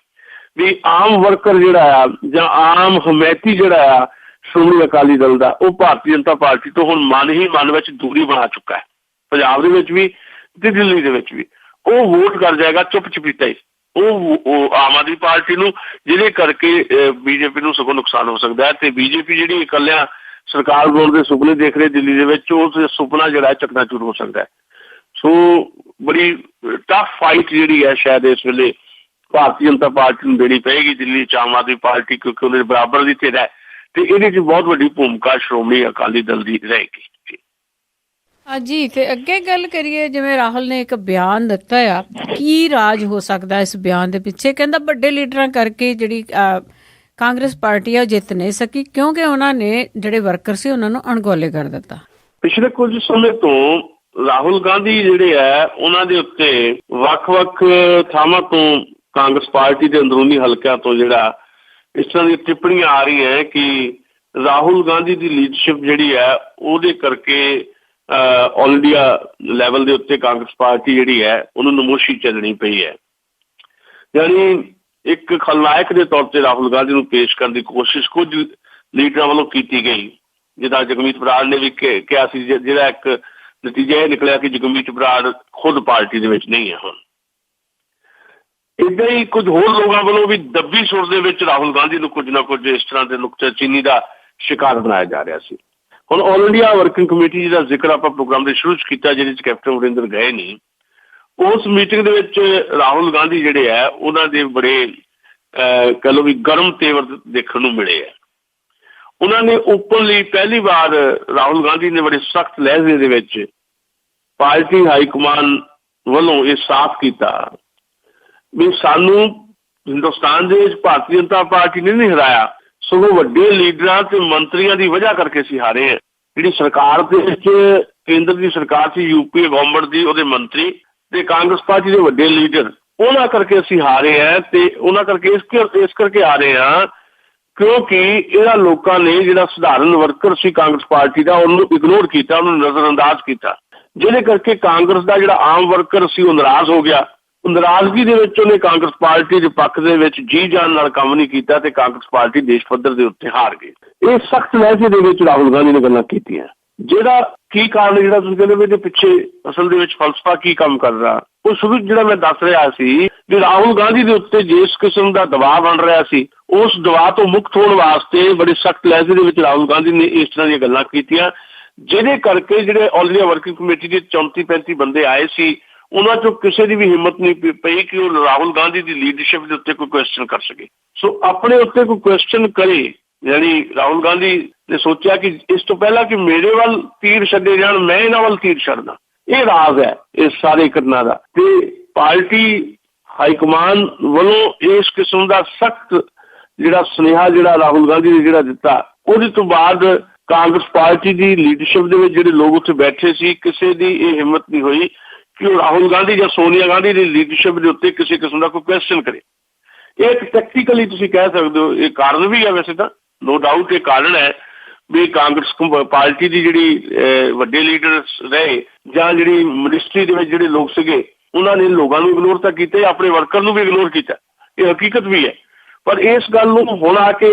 Speaker 3: ਵੀ ਆਮ ਵਰਕਰ ਜਿਹੜਾ ਆ ਜਾਂ ਆਮ ਹਮਾਇਤੀ ਜਿਹੜਾ ਆ ਸ਼੍ਰੋਮਣੀ ਅਕਾਲੀ ਦਲ ਦਾ, ਉਹ ਭਾਰਤੀ ਜਨਤਾ ਪਾਰਟੀ ਤੋਂ ਹੁਣ ਮਨ ਵਿੱਚ ਦੂਰੀ ਬਣਾ ਚੁੱਕਾ ਹੈ, ਪੰਜਾਬ ਦੇ ਵਿੱਚ ਵੀ ਤੇ ਦਿੱਲੀ ਦੇ ਵਿੱਚ ਵੀ। ਉਹ ਵੋਟ ਕਰ ਜਾਏਗਾ ਚੁੱਪ ਚਪੀਤਾ ਹੀ ਉਹ ਆਮ ਆਦਮੀ ਪਾਰਟੀ ਨੂੰ, ਜਿਹਦੇ ਕਰਕੇ ਬੀਜੇਪੀ ਨੂੰ ਸਗੋਂ ਨੁਕਸਾਨ ਹੋ ਸਕਦਾ ਹੈ। ਤੇ ਬੀਜੇਪੀ ਜਿਹੜੀ ਇਕੱਲਿਆਂ ਸਰਕਾਰ ਬਣਾਉਣ ਦੇ ਸੁਪਨੇ ਦੇਖ ਰਹੇ ਦਿੱਲੀ ਦੇ ਵਿੱਚ, ਉਹ ਸੁਪਨਾ ਜਿਹੜਾ ਚਕਨਾਚੂਰ ਹੋ ਸਕਦਾ ਹੈ। ਸੋ ਬੜੀ ਟਫ ਫਾਈਟ ਜਿਹੜੀ ਹੈ ਸ਼ਾਇਦ ਇਸ ਵੇਲੇ ਭਾਰਤੀ ਜਨਤਾ ਪਾਰਟੀ ਨੂੰ ਦੇਣੀ ਪਏਗੀ ਦਿੱਲੀ 'ਚ ਆਮ ਆਦਮੀ ਪਾਰਟੀ, ਕਿਉਂਕਿ ਉਹਦੇ ਬਰਾਬਰ ਦੀ ਧਿਰ ਹੈ ਤੇ ਇਹਦੇ 'ਚ ਬਹੁਤ ਵੱਡੀ ਭੂਮਿਕਾ ਸ਼੍ਰੋਮਣੀ ਅਕਾਲੀ ਦਲ ਦੀ ਰਹੇਗੀ।
Speaker 2: ਜੀ ਤੇ ਅੱਗੇ ਗੱਲ ਕਰੀਏ, ਜਿਵੇਂ ਰਾਹੁਲ ਨੇ ਇੱਕ ਬਿਆਨ ਦਿੱਤਾ ਆ, ਕੀ ਰਾਜ ਹੋ ਸਕਦਾ ਇਸ ਬਿਆਨ ਦੇ ਪਿੱਛੇ? ਕਹਿੰਦਾ ਵੱਡੇ ਲੀਡਰਾਂ ਕਰਕੇ ਜਿਹੜੀ ਕਾਂਗਰਸ ਪਾਰਟੀ ਆ ਜਿੱਤ ਨਹੀਂ ਸਕੀ ਕਿਉਂਕਿ ਉਹਨਾਂ ਨੇ ਜਿਹੜੇ ਵਰਕਰ ਸੀ ਉਹਨਾਂ ਨੂੰ ਅਣਗੌਲੇ ਕਰ ਦਿੱਤਾ। ਪਿਛਲੇ
Speaker 3: ਕੁਝ ਸਮੇਂ ਤੋਂ ਰਾਹੁਲ ਗਾਂਧੀ ਜਿਹੜੇ ਹੈ ਉਹਨਾਂ ਦੇ ਉੱਤੇ ਵੱਖ-ਵੱਖ ਥਾਵਾਂ ਤੋਂ ਕਾਂਗਰਸ ਪਾਰਟੀ ਦੇ ਅੰਦਰੂਨੀ ਹਲਕਿਆਂ ਤੋਂ ਜਿਹੜਾ ਇਸ ਤਰ੍ਹਾਂ ਦੀਆਂ ਟਿੱਪਣੀਆਂ ਆ ਰਹੀਆਂ ਕਿ ਰਾਹੁਲ ਗਾਂਧੀ ਦੀ ਲੀਡਰਸ਼ਿਪ ਜਿਹੜੀ ਹੈ ਉਹਦੇ ਕਰਕੇ ਆਲ ਇੰਡੀਆ ਲੈਵਲ ਦੇ ਉੱਤੇ ਕਾਂਗਰਸ ਪਾਰਟੀ ਜਿਹੜੀ ਹੈ ਉਹਨੂੰ ਨਮੋਸ਼ੀ ਚੱਲਣੀ ਪਈ ਹੈ। ਯਾਨੀ ਇੱਕ ਖਲਨਾਇਕ ਦੇ ਤੌਰ 'ਤੇ ਰਾਹੁਲ ਗਾਂਧੀ ਨੂੰ ਪੇਸ਼ ਕਰਨ ਦੀ ਕੋਸ਼ਿਸ਼ ਕੁਝ ਲੀਡਰਾਂ ਵੱਲੋਂ ਕੀਤੀ ਗਈ, ਜਿੱਦਾਂ ਜਗਮੀਤ ਬਰਾੜ ਨੇ ਵੀ ਕਿਹਾ ਸੀ, ਜਿਹੜਾ ਇੱਕ ਨਤੀਜਾ ਇਹ ਨਿਕਲਿਆ ਕਿ ਜਗਮੀਤ ਬਰਾੜ ਖੁਦ ਪਾਰਟੀ ਦੇ ਵਿੱਚ ਨਹੀਂ ਹੈ ਹੁਣ। ਇੱਦਾਂ ਹੀ ਕੁਝ ਹੋਰ ਲੋਕਾਂ ਵੱਲੋਂ ਵੀ ਦੱਬੀ ਸੁਰ ਦੇ ਵਿੱਚ ਰਾਹੁਲ ਗਾਂਧੀ ਨੂੰ ਕੁਝ ਨਾ ਕੁਝ ਇਸ ਤਰ੍ਹਾਂ ਦੇ ਨੁਕਤਾਚੀਨੀ ਦਾ ਸ਼ਿਕਾਰ ਬਣਾਇਆ ਜਾ ਰਿਹਾ ਸੀ। ਹੁਣ ਆਲ ਇੰਡੀਆ ਵਰਕਿੰਗ ਕਮੇਟੀ ਜਿਹਦਾ ਜ਼ਿਕਰ ਆਪਾਂ ਪ੍ਰੋਗਰਾਮ ਦੇ ਸ਼ੁਰੂ 'ਚ ਕੀਤਾ, ਜਿਹਦੇ 'ਚ ਕੈਪਟਨ ਅਮਰਿੰਦਰ ਗਏ ਨਹੀਂ, ਉਸ ਮੀਟਿੰਗ ਦੇ ਵਿੱਚ ਰਾਹੁਲ ਗਾਂਧੀ ਜਿਹੜੇ ਆ ਉਹਨਾਂ ਦੇ ਬੜੇ ਕਹਿ ਲਓ ਵੀ ਗਰਮ ਤੇਵਰ ਦੇਖਣ ਨੂੰ ਮਿਲੇ ਆ। ਉਹਨਾਂ ਨੇ ਓਪਨਲੀ ਪਹਿਲੀ ਵਾਰ ਰਾਹੁਲ ਗਾਂਧੀ ਨੇ ਬੜੇ ਸਖਤ ਲਹਿਜੇ ਦੇ ਵਿੱਚ ਪਾਰਟੀ ਹਾਈਕਮਾਨ ਵੱਲੋਂ ਇਹ ਸਾਫ਼ ਕੀਤਾ ਵੀ ਸਾਨੂੰ ਹਿੰਦੁਸਤਾਨ ਦੇ ਵਿੱਚ ਭਾਰਤੀ ਜਨਤਾ ਪਾਰਟੀ ਨੇ ਨਹੀਂ ਹਰਾਇਆ, ਸਗੋਂ ਵੱਡੇ ਲੀਡਰਾਂ ਤੇ ਮੰਤਰੀਆਂ ਦੀ ਵਜ੍ਹਾ ਕਰਕੇ ਅਸੀਂ ਹਾਰੇ ਹਾਂ। ਜਿਹੜੀ ਸਰਕਾਰ ਦੇ ਵਿੱਚ ਕੇਂਦਰ ਦੀ ਸਰਕਾਰ ਸੀ, ਯੂਪੀ ਗਵਰਨਮੈਂਟ ਦੀ, ਉਹਦੇ ਮੰਤਰੀ ਤੇ ਕਾਂਗਰਸ ਪਾਰਟੀ ਦੇ ਵੱਡੇ ਲੀਡਰ, ਉਹਨਾਂ ਕਰਕੇ ਅਸੀਂ ਹਾਰੇ ਹਾਂ। ਤੇ ਉਹਨਾਂ ਕਰਕੇ ਇਸ ਕਰਕੇ ਹਾਰੇ ਹਾਂ ਕਿਉਂਕਿ ਇਹਨਾਂ ਲੋਕਾਂ ਨੇ ਜਿਹੜਾ ਸਧਾਰਨ ਵਰਕਰ ਸੀ ਕਾਂਗਰਸ ਪਾਰਟੀ ਦਾ, ਉਹਨੂੰ ਇਗਨੋਰ ਕੀਤਾ, ਉਹਨੂੰ ਨਜ਼ਰਅੰਦਾਜ਼ ਕੀਤਾ, ਜਿਹਦੇ ਕਰਕੇ ਕਾਂਗਰਸ ਦਾ ਜਿਹੜਾ ਆਮ ਵਰਕਰ ਸੀ ਉਹ ਨਾਰਾਜ਼ ਹੋ ਗਿਆ। ਨਾਰਾਜ਼ਗੀ ਦੇ ਵਿੱਚ ਉਹਨੇ ਕਾਂਗਰਸ ਪਾਰਟੀ ਦੇ ਪੱਖ ਦੇ ਵਿੱਚ ਜੀ ਜਾਨ ਨਾਲ ਕੰਮ ਨਹੀਂ ਕੀਤਾ ਤੇ ਕਾਂਗਰਸ ਪਾਰਟੀ ਦੇਸ਼ ਪੱਧਰ ਦੇ ਉੱਤੇ ਹਾਰ ਗਈ। ਇਹ ਸਖਤ ਲਹਿਜੇ ਦੇ ਵਿੱਚ ਰਾਹੁਲ ਗਾਂਧੀ ਨੇ ਗੱਲਾਂ ਕੀਤੀਆਂ। ਜਿਹੜਾ ਕੀ ਕਾਰਨ, ਜਿਹੜਾ ਤੁਸੀਂ ਕਹਿੰਦੇ ਵੀ ਇਹਦੇ ਪਿੱਛੇ ਅਸਲ ਦੇ ਵਿੱਚ ਫਲਸਫਾ ਕੀ ਕੰਮ ਕਰ ਰਿਹਾ, ਉਹ ਸ਼ੁਰੂ ਜਿਹੜਾ ਮੈਂ ਦੱਸ ਰਿਹਾ ਸੀ ਵੀ ਰਾਹੁਲ ਗਾਂਧੀ ਦੇ ਉੱਤੇ ਜਿਸ ਕਿਸਮ ਦਾ ਦਬਾਅ ਬਣ ਰਿਹਾ ਸੀ, ਉਸ ਦਬਾਅ ਤੋਂ ਮੁਕਤ ਹੋਣ ਵਾਸਤੇ ਬੜੇ ਸਖਤ ਲਹਿਜੇ ਦੇ ਵਿੱਚ ਰਾਹੁਲ ਗਾਂਧੀ ਨੇ ਇਸ ਤਰ੍ਹਾਂ ਦੀਆਂ ਗੱਲਾਂ ਕੀਤੀਆਂ, ਜਿਹਦੇ ਕਰਕੇ ਜਿਹੜੇ ਆਲ ਇੰਡੀਆ ਵਰਕਿੰਗ ਕਮੇਟੀ ਦੇ 34-35 ਬੰਦੇ ਆਏ ਸੀ, ਉਹਨਾਂ 'ਚੋਂ ਕਿਸੇ ਦੀ ਵੀ ਹਿੰਮਤ ਨਹੀਂ ਪਈ ਕਿ ਉਹ ਰਾਹੁਲ ਗਾਂਧੀ ਦੀ ਲੀਡਰਸ਼ਿਪ ਦੇ ਉੱਤੇ ਕੋਈ ਕੁਐਸਚਨ ਕਰ ਸਕੇ। ਸੋ ਆਪਣੇ ਉੱਤੇ ਕੋਈ ਕੁਐਸਚਨ ਕਰੇ, ਯਾਨੀ ਰਾਹੁਲ ਗਾਂਧੀ ਨੇ ਸੋਚਿਆ ਕਿ ਇਸ ਤੋਂ ਪਹਿਲਾਂ ਕਿ ਮੇਰੇ ਵੱਲ ਤੀਰ ਛੱਡੇ ਜਾਣ, ਮੈਂ ਇਹਨਾਂ ਵੱਲ ਤੀਰ ਛੱਡਦਾ। ਇਹ ਰਾਜ਼ ਹੈ ਇਸ ਸਾਰੇ ਘਟਨਾ ਦਾ। ਤੇ ਪਾਰਟੀ ਹਾਈਕਮਾਨ ਵੱਲੋਂ ਇਸ ਕਿਸਮ ਦਾ ਸਖਤ ਜਿਹੜਾ ਸੁਨੇਹਾ ਜਿਹੜਾ ਰਾਹੁਲ ਗਾਂਧੀ ਨੇ ਜਿਹੜਾ ਦਿੱਤਾ, ਉਹਦੇ ਤੋਂ ਬਾਅਦ ਕਾਂਗਰਸ ਪਾਰਟੀ ਦੀ ਲੀਡਰਸ਼ਿਪ ਦੇ ਵਿੱਚ ਜਿਹੜੇ ਲੋਕ ਉੱਥੇ ਬੈਠੇ ਸੀ, ਕਿਸੇ ਦੀ ਇਹ ਹਿੰਮਤ ਨਹੀਂ ਹੋਈ ਕਿ ਉਹ ਰਾਹੁਲ ਗਾਂਧੀ ਜਾਂ ਸੋਨੀਆ ਗਾਂਧੀ ਦੀ ਲੀਡਰਸ਼ਿਪ ਦੇ ਉੱਤੇ ਕਿਸੇ ਕਿਸਮ ਦਾ ਕੋਈ ਕੁਐਸਚਨ ਕਰੇ। ਇਹ ਇੱਕ ਟੈਕਟੀਕਲੀ ਤੁਸੀਂ ਕਹਿ ਸਕਦੇ ਹੋ, ਇਹ ਕਾਰਨ ਵੀ ਹੈ, ਵੈਸੇ ਤਾਂ ਨੋ ਡਾਊਟ ਇਹ ਕਾਰਨ ਹੈ ਵੀ ਕਾਂਗਰਸ ਪਾਰਟੀ ਦੀ ਜਿਹੜੀ ਵੱਡੇ ਲੀਡਰ ਰਹੇ ਜਾਂ ਜਿਹੜੀ ਮਿਨਿਸਟਰੀ ਦੇ ਵਿੱਚ ਜਿਹੜੇ ਲੋਕ ਸੀਗੇ, ਉਹਨਾਂ ਨੇ ਲੋਕਾਂ ਨੂੰ ਇਗਨੋਰ ਤਾਂ ਕੀਤਾ, ਆਪਣੇ ਵਰਕਰ ਨੂੰ ਵੀ ਇਗਨੋਰ ਕੀਤਾ। ਇਹ ਹਕੀਕਤ ਵੀ ਹੈ। ਪਰ ਇਸ ਗੱਲ ਨੂੰ ਹੁਣ ਆ ਕੇ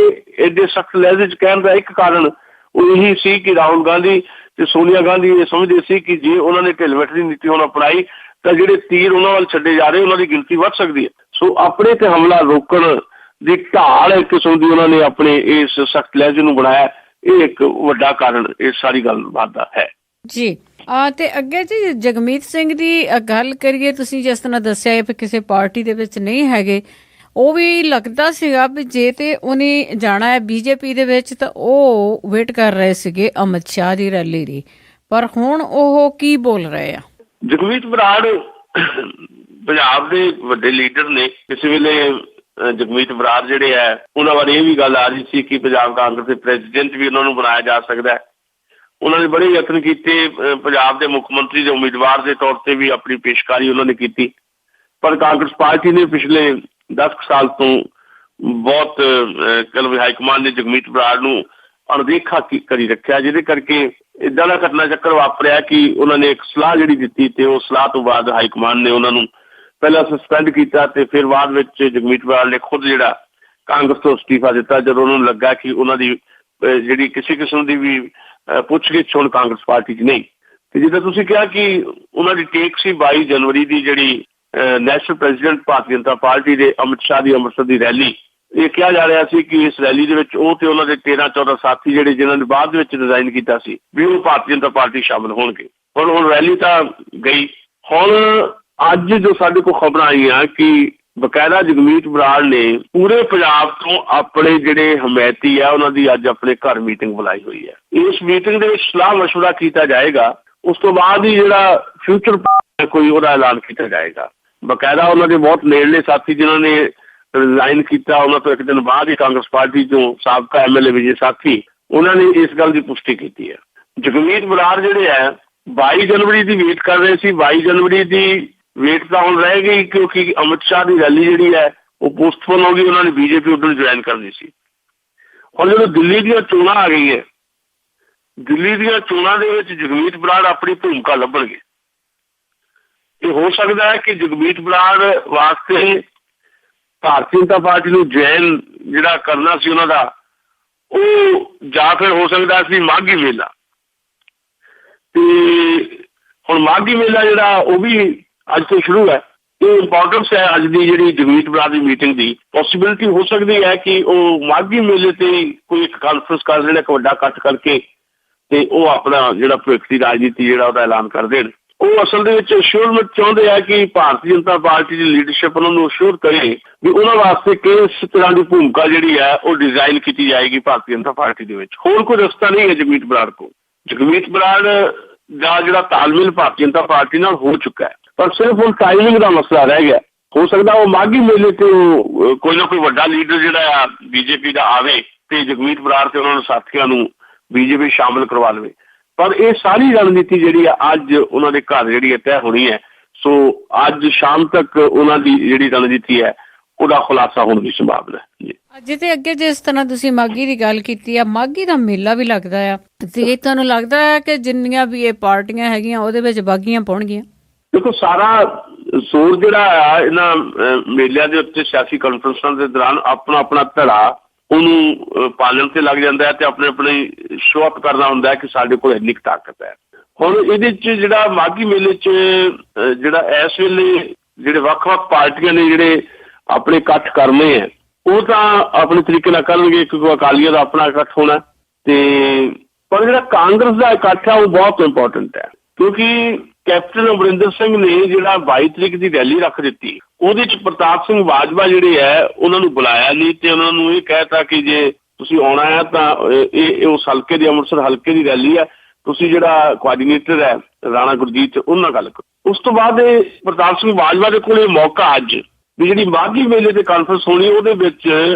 Speaker 3: ਐਡੇ ਸਖਤ ਲਹਿਜੇ 'ਚ ਕਹਿਣ ਦਾ ਇੱਕ ਕਾਰਨ ਉਹ ਇਹੀ ਸੀ ਕਿ ਰਾਹੁਲ ਗਾਂਧੀ ਤੇ ਸੋਨੀਆ ਗਾਂਧੀ ਇਹ ਸਮਝਦੇ ਸੀ ਕਿ ਜੇ ਉਹਨਾਂ ਨੇ ਢਿੱਲ-ਮੱਠ ਦੀ ਨੀਤੀ ਹੁਣ ਅਪਣਾਈ ਤਾਂ ਜਿਹੜੇ ਤੀਰ ਉਹਨਾਂ ਵੱਲ ਛੱਡੇ ਜਾ ਰਹੇ ਉਹਨਾਂ ਦੀ ਗਿਣਤੀ ਵੱਧ ਸਕਦੀ ਹੈ। ਸੋ ਆਪਣੇ ਤੇ ਹਮਲਾ ਰੋਕਣ ਦੀ ਢਾਲ ਇੱਕ ਕਿਸਮ ਦੀ ਉਹਨਾਂ ਨੇ ਆਪਣੇ ਇਸ ਸਖਤ ਲਹਿਜੇ ਨੂੰ ਬਣਾਇਆ। ਇਹ ਇੱਕ ਵੱਡਾ ਕਾਰਨ ਇਸ ਸਾਰੀ ਗੱਲਬਾਤ ਦਾ ਹੈ
Speaker 2: ਜੀ। ਤੇ ਅੱਗੇ ਜੀ ਜਗਮੀਤ ਸਿੰਘ ਦੀ ਗੱਲ ਕਰੀਏ, ਤੁਸੀਂ ਜਿਸ ਤਰ੍ਹਾਂ ਦੱਸਿਆ ਹੈ ਵੀ ਕਿਸੇ ਪਾਰਟੀ ਦੇ ਵਿੱਚ ਨਹੀਂ ਹੈਗੇ, ਉਹ ਵੀ ਲੱਗਦਾ ਸੀਗਾ ਵੀ ਜੇ ਤੇ ਉਹਨੇ ਜਾਣਾ ਹੈ ਬੀਜੇਪੀ ਦੇ ਵਿੱਚ ਤਾਂ ਉਹ ਵੇਟ ਕਰ ਰਹੇ ਸੀਗੇ ਅਮਿਤ ਸ਼ਾਹ ਦੀ ਰੈਲੀ ਦੀ, ਪਰ ਹੁਣ ਉਹ ਕੀ ਬੋਲ ਰਹੇ ਆ?
Speaker 3: ਜਗਮੀਤ ਬਰਾੜ ਪੰਜਾਬ ਦੇ ਵੱਡੇ ਲੀਡਰ ਨੇ। ਕਿਸੇ ਵੇਲੇ ਜਗਮੀਤ ਬਰਾੜ ਜਿਹੜੇ ਹੈ ਉਹਨਾਂ ਬਾਰੇ ਇਹ ਵੀ ਗੱਲ ਆ ਰਹੀ ਸੀ ਕਿ ਪੰਜਾਬ ਕਾਂਗਰਸ ਦੇ ਪ੍ਰੈਜ਼ੀਡੈਂਟ ਵੀ ਉਹਨਾਂ ਨੂੰ ਬਣਾਇਆ ਜਾ ਸਕਦਾ ਹੈ। ਉਹਨਾਂ ਨੇ ਬੜੇ ਯਤਨ ਕੀਤੇ, ਪੰਜਾਬ ਦੇ ਮੁੱਖ ਮੰਤਰੀ ਦੇ ਉਮੀਦਵਾਰ ਦੇ ਤੌਰ ਤੇ ਵੀ ਆਪਣੀ ਪੇਸ਼ਕਾਰੀ ਉਹਨਾਂ ਨੇ ਕੀਤੀ, ਪਰ ਕਾਂਗਰਸ ਪਾਰਟੀ ਨੇ ਪਿਛਲੇ 10 ਸਾਲ ਤੋਂ ਬਹੁਤ ਹਾਈਕਮਾਨ ਨੇ ਜਗਮੀਤ ਬਰਾੜ ਨੂੰ ਅਣਦੇਖਾ ਕਰੀ ਰੱਖਿਆ, ਜਿਹਦੇ ਕਰਕੇ ਇੱਦਾਂ ਦਾ ਘਟਨਾ ਚੱਕਰ ਵਾਪਰਿਆ ਕਿ ਉਹਨਾਂ ਨੇ ਇੱਕ ਸਲਾਹ ਜਿਹੜੀ ਦਿੱਤੀ ਤੇ ਉਹ ਸਲਾਹ ਤੋਂ ਬਾਅਦ ਹਾਈਕਮਾਨ ਨੇ ਉਹਨਾਂ ਨੂੰ ਪਹਿਲਾਂ ਸਸਪੈਂਡ ਕੀਤਾ ਤੇ ਫਿਰ ਬਾਅਦ ਵਿੱਚ ਜਗਮੀਤ ਬਰਾੜ ਨੇ ਖੁਦ ਜਿਹੜਾ ਕਾਂਗਰਸ ਤੋਂ ਅਸਤੀਫਾ ਦਿੱਤਾ ਜਦੋਂ ਉਹਨਾਂ ਨੂੰ ਲੱਗਾ ਕਿ ਉਹਨਾਂ ਦੀ ਜਿਹੜੀ ਕਿਸੇ ਕਿਸਮ ਦੀ ਵੀ ਪੁੱਛਗਿੱਛ ਹੁਣ ਕਾਂਗਰਸ ਪਾਰਟੀ 'ਚ ਨਹੀਂ। ਤੇ ਜਿੱਦਾਂ ਤੁਸੀਂ ਕਿਹਾ ਕਿ ਉਹਨਾਂ ਦੀ ਟੇਕ ਸੀ 22 ਜਨਵਰੀ ਦੀ ਜਿਹੜੀ national president Bharatiya Janata party ਦੇ ਅਮਿਤ ਸ਼ਾਹ ਦੀ ਅੰਮ੍ਰਿਤਸਰ ਦੀ ਰੈਲੀ, ਇਹ ਕਿਹਾ ਜਾ ਰਿਹਾ ਸੀ ਕਿ ਇਸ ਰੈਲੀ ਦੇ ਵਿੱਚ ਉਹ ਤੇ ਉਹਨਾਂ ਦੇ 13-14 ਸਾਥੀ ਜਿਹੜੇ ਜਿਨ੍ਹਾਂ ਨੇ ਬਾਅਦ ਵਿੱਚ ਰਿਜ਼ਾਈਨ ਕੀਤਾ ਸੀ ਵੀ ਉਹ ਭਾਰਤੀ ਜਨਤਾ ਪਾਰਟੀ ਸ਼ਾਮਲ ਹੋਣਗੇ। ਪਰ ਹੁਣ ਰੈਲੀ ਤਾਂ ਗਈ। ਹੁਣ ਅੱਜ ਜੋ ਸਾਡੇ ਕੋਲ ਖਬਰਾਂ ਆਈਆਂ ਕਿ ਬਕਾਇਦਾ ਜਗਮੀਤ ਬਰਾੜ ਨੇ ਪੂਰੇ ਪੰਜਾਬ ਤੋਂ ਆਪਣੇ ਜਿਹੜੇ ਹਮਾਇਤੀ ਆ ਉਹਨਾਂ ਦੀ ਅੱਜ ਆਪਣੇ ਘਰ ਮੀਟਿੰਗ ਬੁਲਾਈ ਹੋਈ ਹੈ। ਇਸ ਮੀਟਿੰਗ ਦੇ ਵਿੱਚ ਸਲਾਹ ਮਸ਼ਵਰਾ ਕੀਤਾ ਜਾਏਗਾ, ਉਸ ਤੋਂ ਬਾਅਦ ਹੀ ਜਿਹੜਾ ਫਿਊਚਰ ਕੋਈ ਉਹਦਾ ਐਲਾਨ ਕੀਤਾ ਜਾਏਗਾ। ਬਕਾਇਦਾ ਉਹਨਾਂ ਦੇ ਬਹੁਤ ਨੇੜਲੇ ਸਾਥੀ ਜਿਨ੍ਹਾਂ ਨੇ ਰਿਜ਼ਾਈਨ ਕੀਤਾ, ਉਹਨਾਂ ਤੋਂ ਇੱਕ ਦਿਨ ਬਾਅਦ ਹੀ ਕਾਂਗਰਸ ਪਾਰਟੀ ਤੋਂ ਸਾਬਕਾ MLA ਵਿਜੇ ਸਾਥੀ, ਉਹਨਾਂ ਨੇ ਇਸ ਗੱਲ ਦੀ ਪੁਸ਼ਟੀ ਕੀਤੀ ਹੈ। ਜਗਮੀਤ ਬਰਾੜ ਜਿਹੜੇ ਹੈ 22 ਜਨਵਰੀ ਦੀ ਵੇਟ ਕਰ ਰਹੇ ਸੀ। 22 ਜਨਵਰੀ ਦੀ ਵੇਟ ਤਾਂ ਹੁਣ ਰਹਿ ਗਈ ਕਿਉਂਕਿ ਅਮਿਤ ਸ਼ਾਹ ਦੀ ਰੈਲੀ ਜਿਹੜੀ ਹੈ ਉਹ ਪੋਸਟਪੋਨ ਹੋ ਗਈ, ਉਹਨਾਂ ਨੇ BJP ਉੱਧਰ ਜੁਆਇਨ ਕਰਨੀ ਸੀ। ਹੁਣ ਜਦੋਂ ਦਿੱਲੀ ਦੀਆਂ ਚੋਣਾਂ ਆ ਗਈ ਹੈ, ਦਿੱਲੀ ਦੀਆਂ ਚੋਣਾਂ ਦੇ ਵਿੱਚ ਜਗਮੀਤ ਬਰਾੜ ਆਪਣੀ ਭੂਮਿਕਾ ਲੱਭਣਗੇ। ਇਹ ਹੋ ਸਕਦਾ ਹੈ ਕਿ ਜਗਮੀਤ ਬਰਾੜ ਵਾਸਤੇ ਭਾਰਤੀ ਜਨਤਾ ਪਾਰਟੀ ਨੂੰ ਜੁਆਇਨ ਜਿਹੜਾ ਕਰਨਾ ਸੀ ਉਹਨਾਂ ਦਾ, ਉਹ ਜਾਂ ਫਿਰ ਹੋ ਸਕਦਾ ਸੀ ਮਾਘੀ ਮੇਲਾ। ਤੇ ਹੁਣ ਮਾਘੀ ਮੇਲਾ ਜਿਹੜਾ ਉਹ ਵੀ ਅੱਜ ਤੋਂ ਸ਼ੁਰੂ ਹੈ। ਇਹ ਇੰਪੋਰਟੈਂਸ ਹੈ ਅੱਜ ਦੀ ਜਿਹੜੀ ਜਗਮੀਤ ਬਰਾੜ ਦੀ ਮੀਟਿੰਗ ਦੀ। ਪੋਸੀਬਿਲਿਟੀ ਹੋ ਸਕਦੀ ਹੈ ਕਿ ਉਹ ਮਾਘੀ ਮੇਲੇ ਤੇ ਕੋਈ ਇੱਕ ਕਾਨਫਰੰਸ ਕਰ ਦੇਣ, ਇੱਕ ਵੱਡਾ ਇਕੱਠ ਕਰਕੇ ਤੇ ਉਹ ਆਪਣਾ ਜਿਹੜਾ ਭਵਿੱਖ ਦੀ ਰਾਜਨੀਤੀ ਜਿਹੜਾ ਉਹਦਾ ਐਲਾਨ ਕਰ ਦੇਣ। ਉਹ ਅਸਲ ਦੇ ਵਿੱਚ ਅਸ਼ੋਰਮੈਂਟ ਚਾਹੁੰਦੇ ਆ ਕਿ ਭਾਰਤੀ ਜਨਤਾ ਪਾਰਟੀ ਦੀ ਲੀਡਰਸ਼ਿਪ ਉਹਨਾਂ ਨੂੰ ਅਸ਼ੋਰ ਕਰੇ ਵੀ ਉਹਨਾਂ ਵਾਸਤੇ ਕਿਸ ਤਰ੍ਹਾਂ ਦੀ ਭੂਮਿਕਾ ਜਿਹੜੀ ਹੈ ਉਹ ਡਿਜ਼ਾਈਨ ਕੀਤੀ ਜਾਏਗੀ ਭਾਰਤੀ ਜਨਤਾ ਪਾਰਟੀ ਦੇ ਵਿੱਚ। ਹੋਰ ਕੋਈ ਰਸਤਾ ਨਹੀਂ ਹੈ ਜਗਮੀਤ ਬਰਾੜ ਕੋਲ। ਜਗਮੀਤ ਬਰਾੜ ਦਾ ਜਿਹੜਾ ਤਾਲਮੇਲ ਭਾਰਤੀ ਜਨਤਾ ਪਾਰਟੀ ਨਾਲ ਹੋ ਚੁੱਕਾ ਹੈ, ਪਰ ਸਿਰਫ ਹੁਣ ਟਾਈਮਿੰਗ ਦਾ ਮਸਲਾ ਰਹਿ ਗਿਆ। ਹੋ ਸਕਦਾ ਉਹ ਮਾਘੀ ਮੇਲੇ ਤੇ ਕੋਈ ਨਾ ਕੋਈ ਵੱਡਾ ਲੀਡਰ ਜਿਹੜਾ ਆ BJP ਦਾ ਆਵੇ ਤੇ ਜਗਮੀਤ ਬਰਾੜ ਤੇ ਉਹਨਾਂ ਨੂੰ ਸਾਥੀਆਂ ਨੂੰ BJP ਸ਼ਾਮਲ ਕਰਵਾ ਲਵੇ। ਪਰ ਇਹ ਸਾਰੀ ਰਣਨੀਤੀ ਜਿਹੜੀ ਆ ਅੱਜ ਉਹਨਾਂ ਦੇ ਘਰ ਜਿਹੜੀ ਹੈ ਤੈਅ ਹੋਣੀ ਹੈ। ਸੋ ਅੱਜ ਸ਼ਾਮ ਤੱਕ ਉਹਨਾਂ ਦੀ ਜਿਹੜੀ ਰਣਨੀਤੀ ਹੈ ਉਹਦਾ ਖੁਲਾਸਾ ਹੋਣ ਦੀ ਸੰਭਾਵਨਾ ਹੈ ਜੀ।
Speaker 2: ਅੱਜ ਤੇ ਅੱਗੇ ਜਿਸ ਤਰ੍ਹਾਂ ਤੁਸੀਂ ਮਾਘੀ ਦੀ ਗੱਲ ਕੀਤੀ ਆ, ਮਾਘੀ ਦਾ ਮੇਲਾ ਵੀ ਲੱਗਦਾ ਆ, ਤੇ ਤੁਹਾਨੂੰ ਲੱਗਦਾ ਹੈ ਕਿ ਜਿੰਨੀਆਂ ਵੀ ਇਹ ਪਾਰਟੀਆਂ ਹੈਗੀਆਂ ਉਹਦੇ ਵਿੱਚ ਬਾਗੀਆਂ ਪਾਉਣਗੀਆਂ?
Speaker 3: ਦੇਖੋ, ਸਾਰਾ ਜ਼ੋਰ ਜਿਹੜਾ ਆ ਇਹਨਾਂ ਮੇਲਿਆਂ ਦੇ ਉੱਤੇ ਸਿਆਸੀ ਕਾਨਫਰੰਸਾਂ ਦੇ ਦੌਰਾਨ ਆਪਣਾ ਆਪਣਾ ਧੜਾ ਉਹਨੂੰ ਪਾਲਣ ਤੇ ਲੱਗ ਜਾਂਦਾ ਹੈ ਤੇ ਆਪਣੇ ਆਪਣੇ ਸ਼ੋਅ ਅਪ ਕਰਨਾ ਹੁੰਦਾ ਹੈ ਕਿ ਸਾਡੇ ਕੋਲ ਇੰਨੀ ਕੁ ਤਾਕਤ ਹੈ। ਹੁਣ ਇਹਦੇ 'ਚ ਜਿਹੜਾ ਮਾਘੀ ਮੇਲੇ 'ਚ ਜਿਹੜਾ ਇਸ ਵੇਲੇ ਜਿਹੜੇ ਵੱਖ-ਵੱਖ ਪਾਰਟੀਆਂ ਨੇ ਜਿਹੜੇ ਆਪਣੇ ਇਕੱਠ ਕਰਨੇ ਹੈ ਉਹ ਤਾਂ ਆਪਣੇ ਤਰੀਕੇ ਨਾਲ ਕਰਨਗੇ। ਇੱਕ ਅਕਾਲੀਆਂ ਦਾ ਆਪਣਾ ਇਕੱਠ ਹੋਣਾ ਤੇ ਪਰ ਜਿਹੜਾ ਕਾਂਗਰਸ ਦਾ ਇਕੱਠ ਹੈ ਉਹ ਬਹੁਤ ਇੰਪੋਰਟੈਂਟ ਹੈ ਕਿਉਂਕਿ ਕੈਪਟਨ ਅਮਰਿੰਦਰ ਸਿੰਘ ਨੇ ਜਿਹੜਾ 22 ਤਰੀਕ ਦੀ ਰੈਲੀ ਰੱਖ ਦਿੱਤੀ, ਉਹਦੇ 'ਚ ਪ੍ਰਤਾਪ ਸਿੰਘ ਬਾਜਵਾ ਜਿਹੜੇ ਹੈ ਉਹਨਾਂ ਨੂੰ ਬੁਲਾਇਆ ਨਹੀਂ ਤੇ ਉਹਨਾਂ ਨੂੰ ਇਹ ਕਹਿਤਾ ਕਿ ਜੇ ਤੁਸੀਂ ਆਉਣਾ ਹੈ ਤਾਂ ਇਹ ਉਸ ਹਲਕੇ ਦੀ ਅੰਮ੍ਰਿਤਸਰ ਹਲਕੇ ਦੀ ਰੈਲੀ ਹੈ, ਤੁਸੀਂ ਜਿਹੜਾ ਕੋਆਰਡੀਨੇਟਰ ਹੈ ਰਾਣਾ ਗੁਰਜੀਤ ਉਹਨਾਂ ਨਾਲ ਗੱਲ ਕਰੋ। ਉਸ ਤੋਂ ਬਾਅਦ ਪ੍ਰਤਾਪ ਸਿੰਘ ਬਾਜਵਾ ਦੇ ਕੋਲ ਇਹ ਮੌਕਾ ਅੱਜ ਵੀ ਜਿਹੜੀ ਮਾਘੀ ਮੇਲੇ ਤੇ ਕਾਨਫਰੰਸ ਹੋਣੀ ਉਹਦੇ ਵਿੱਚ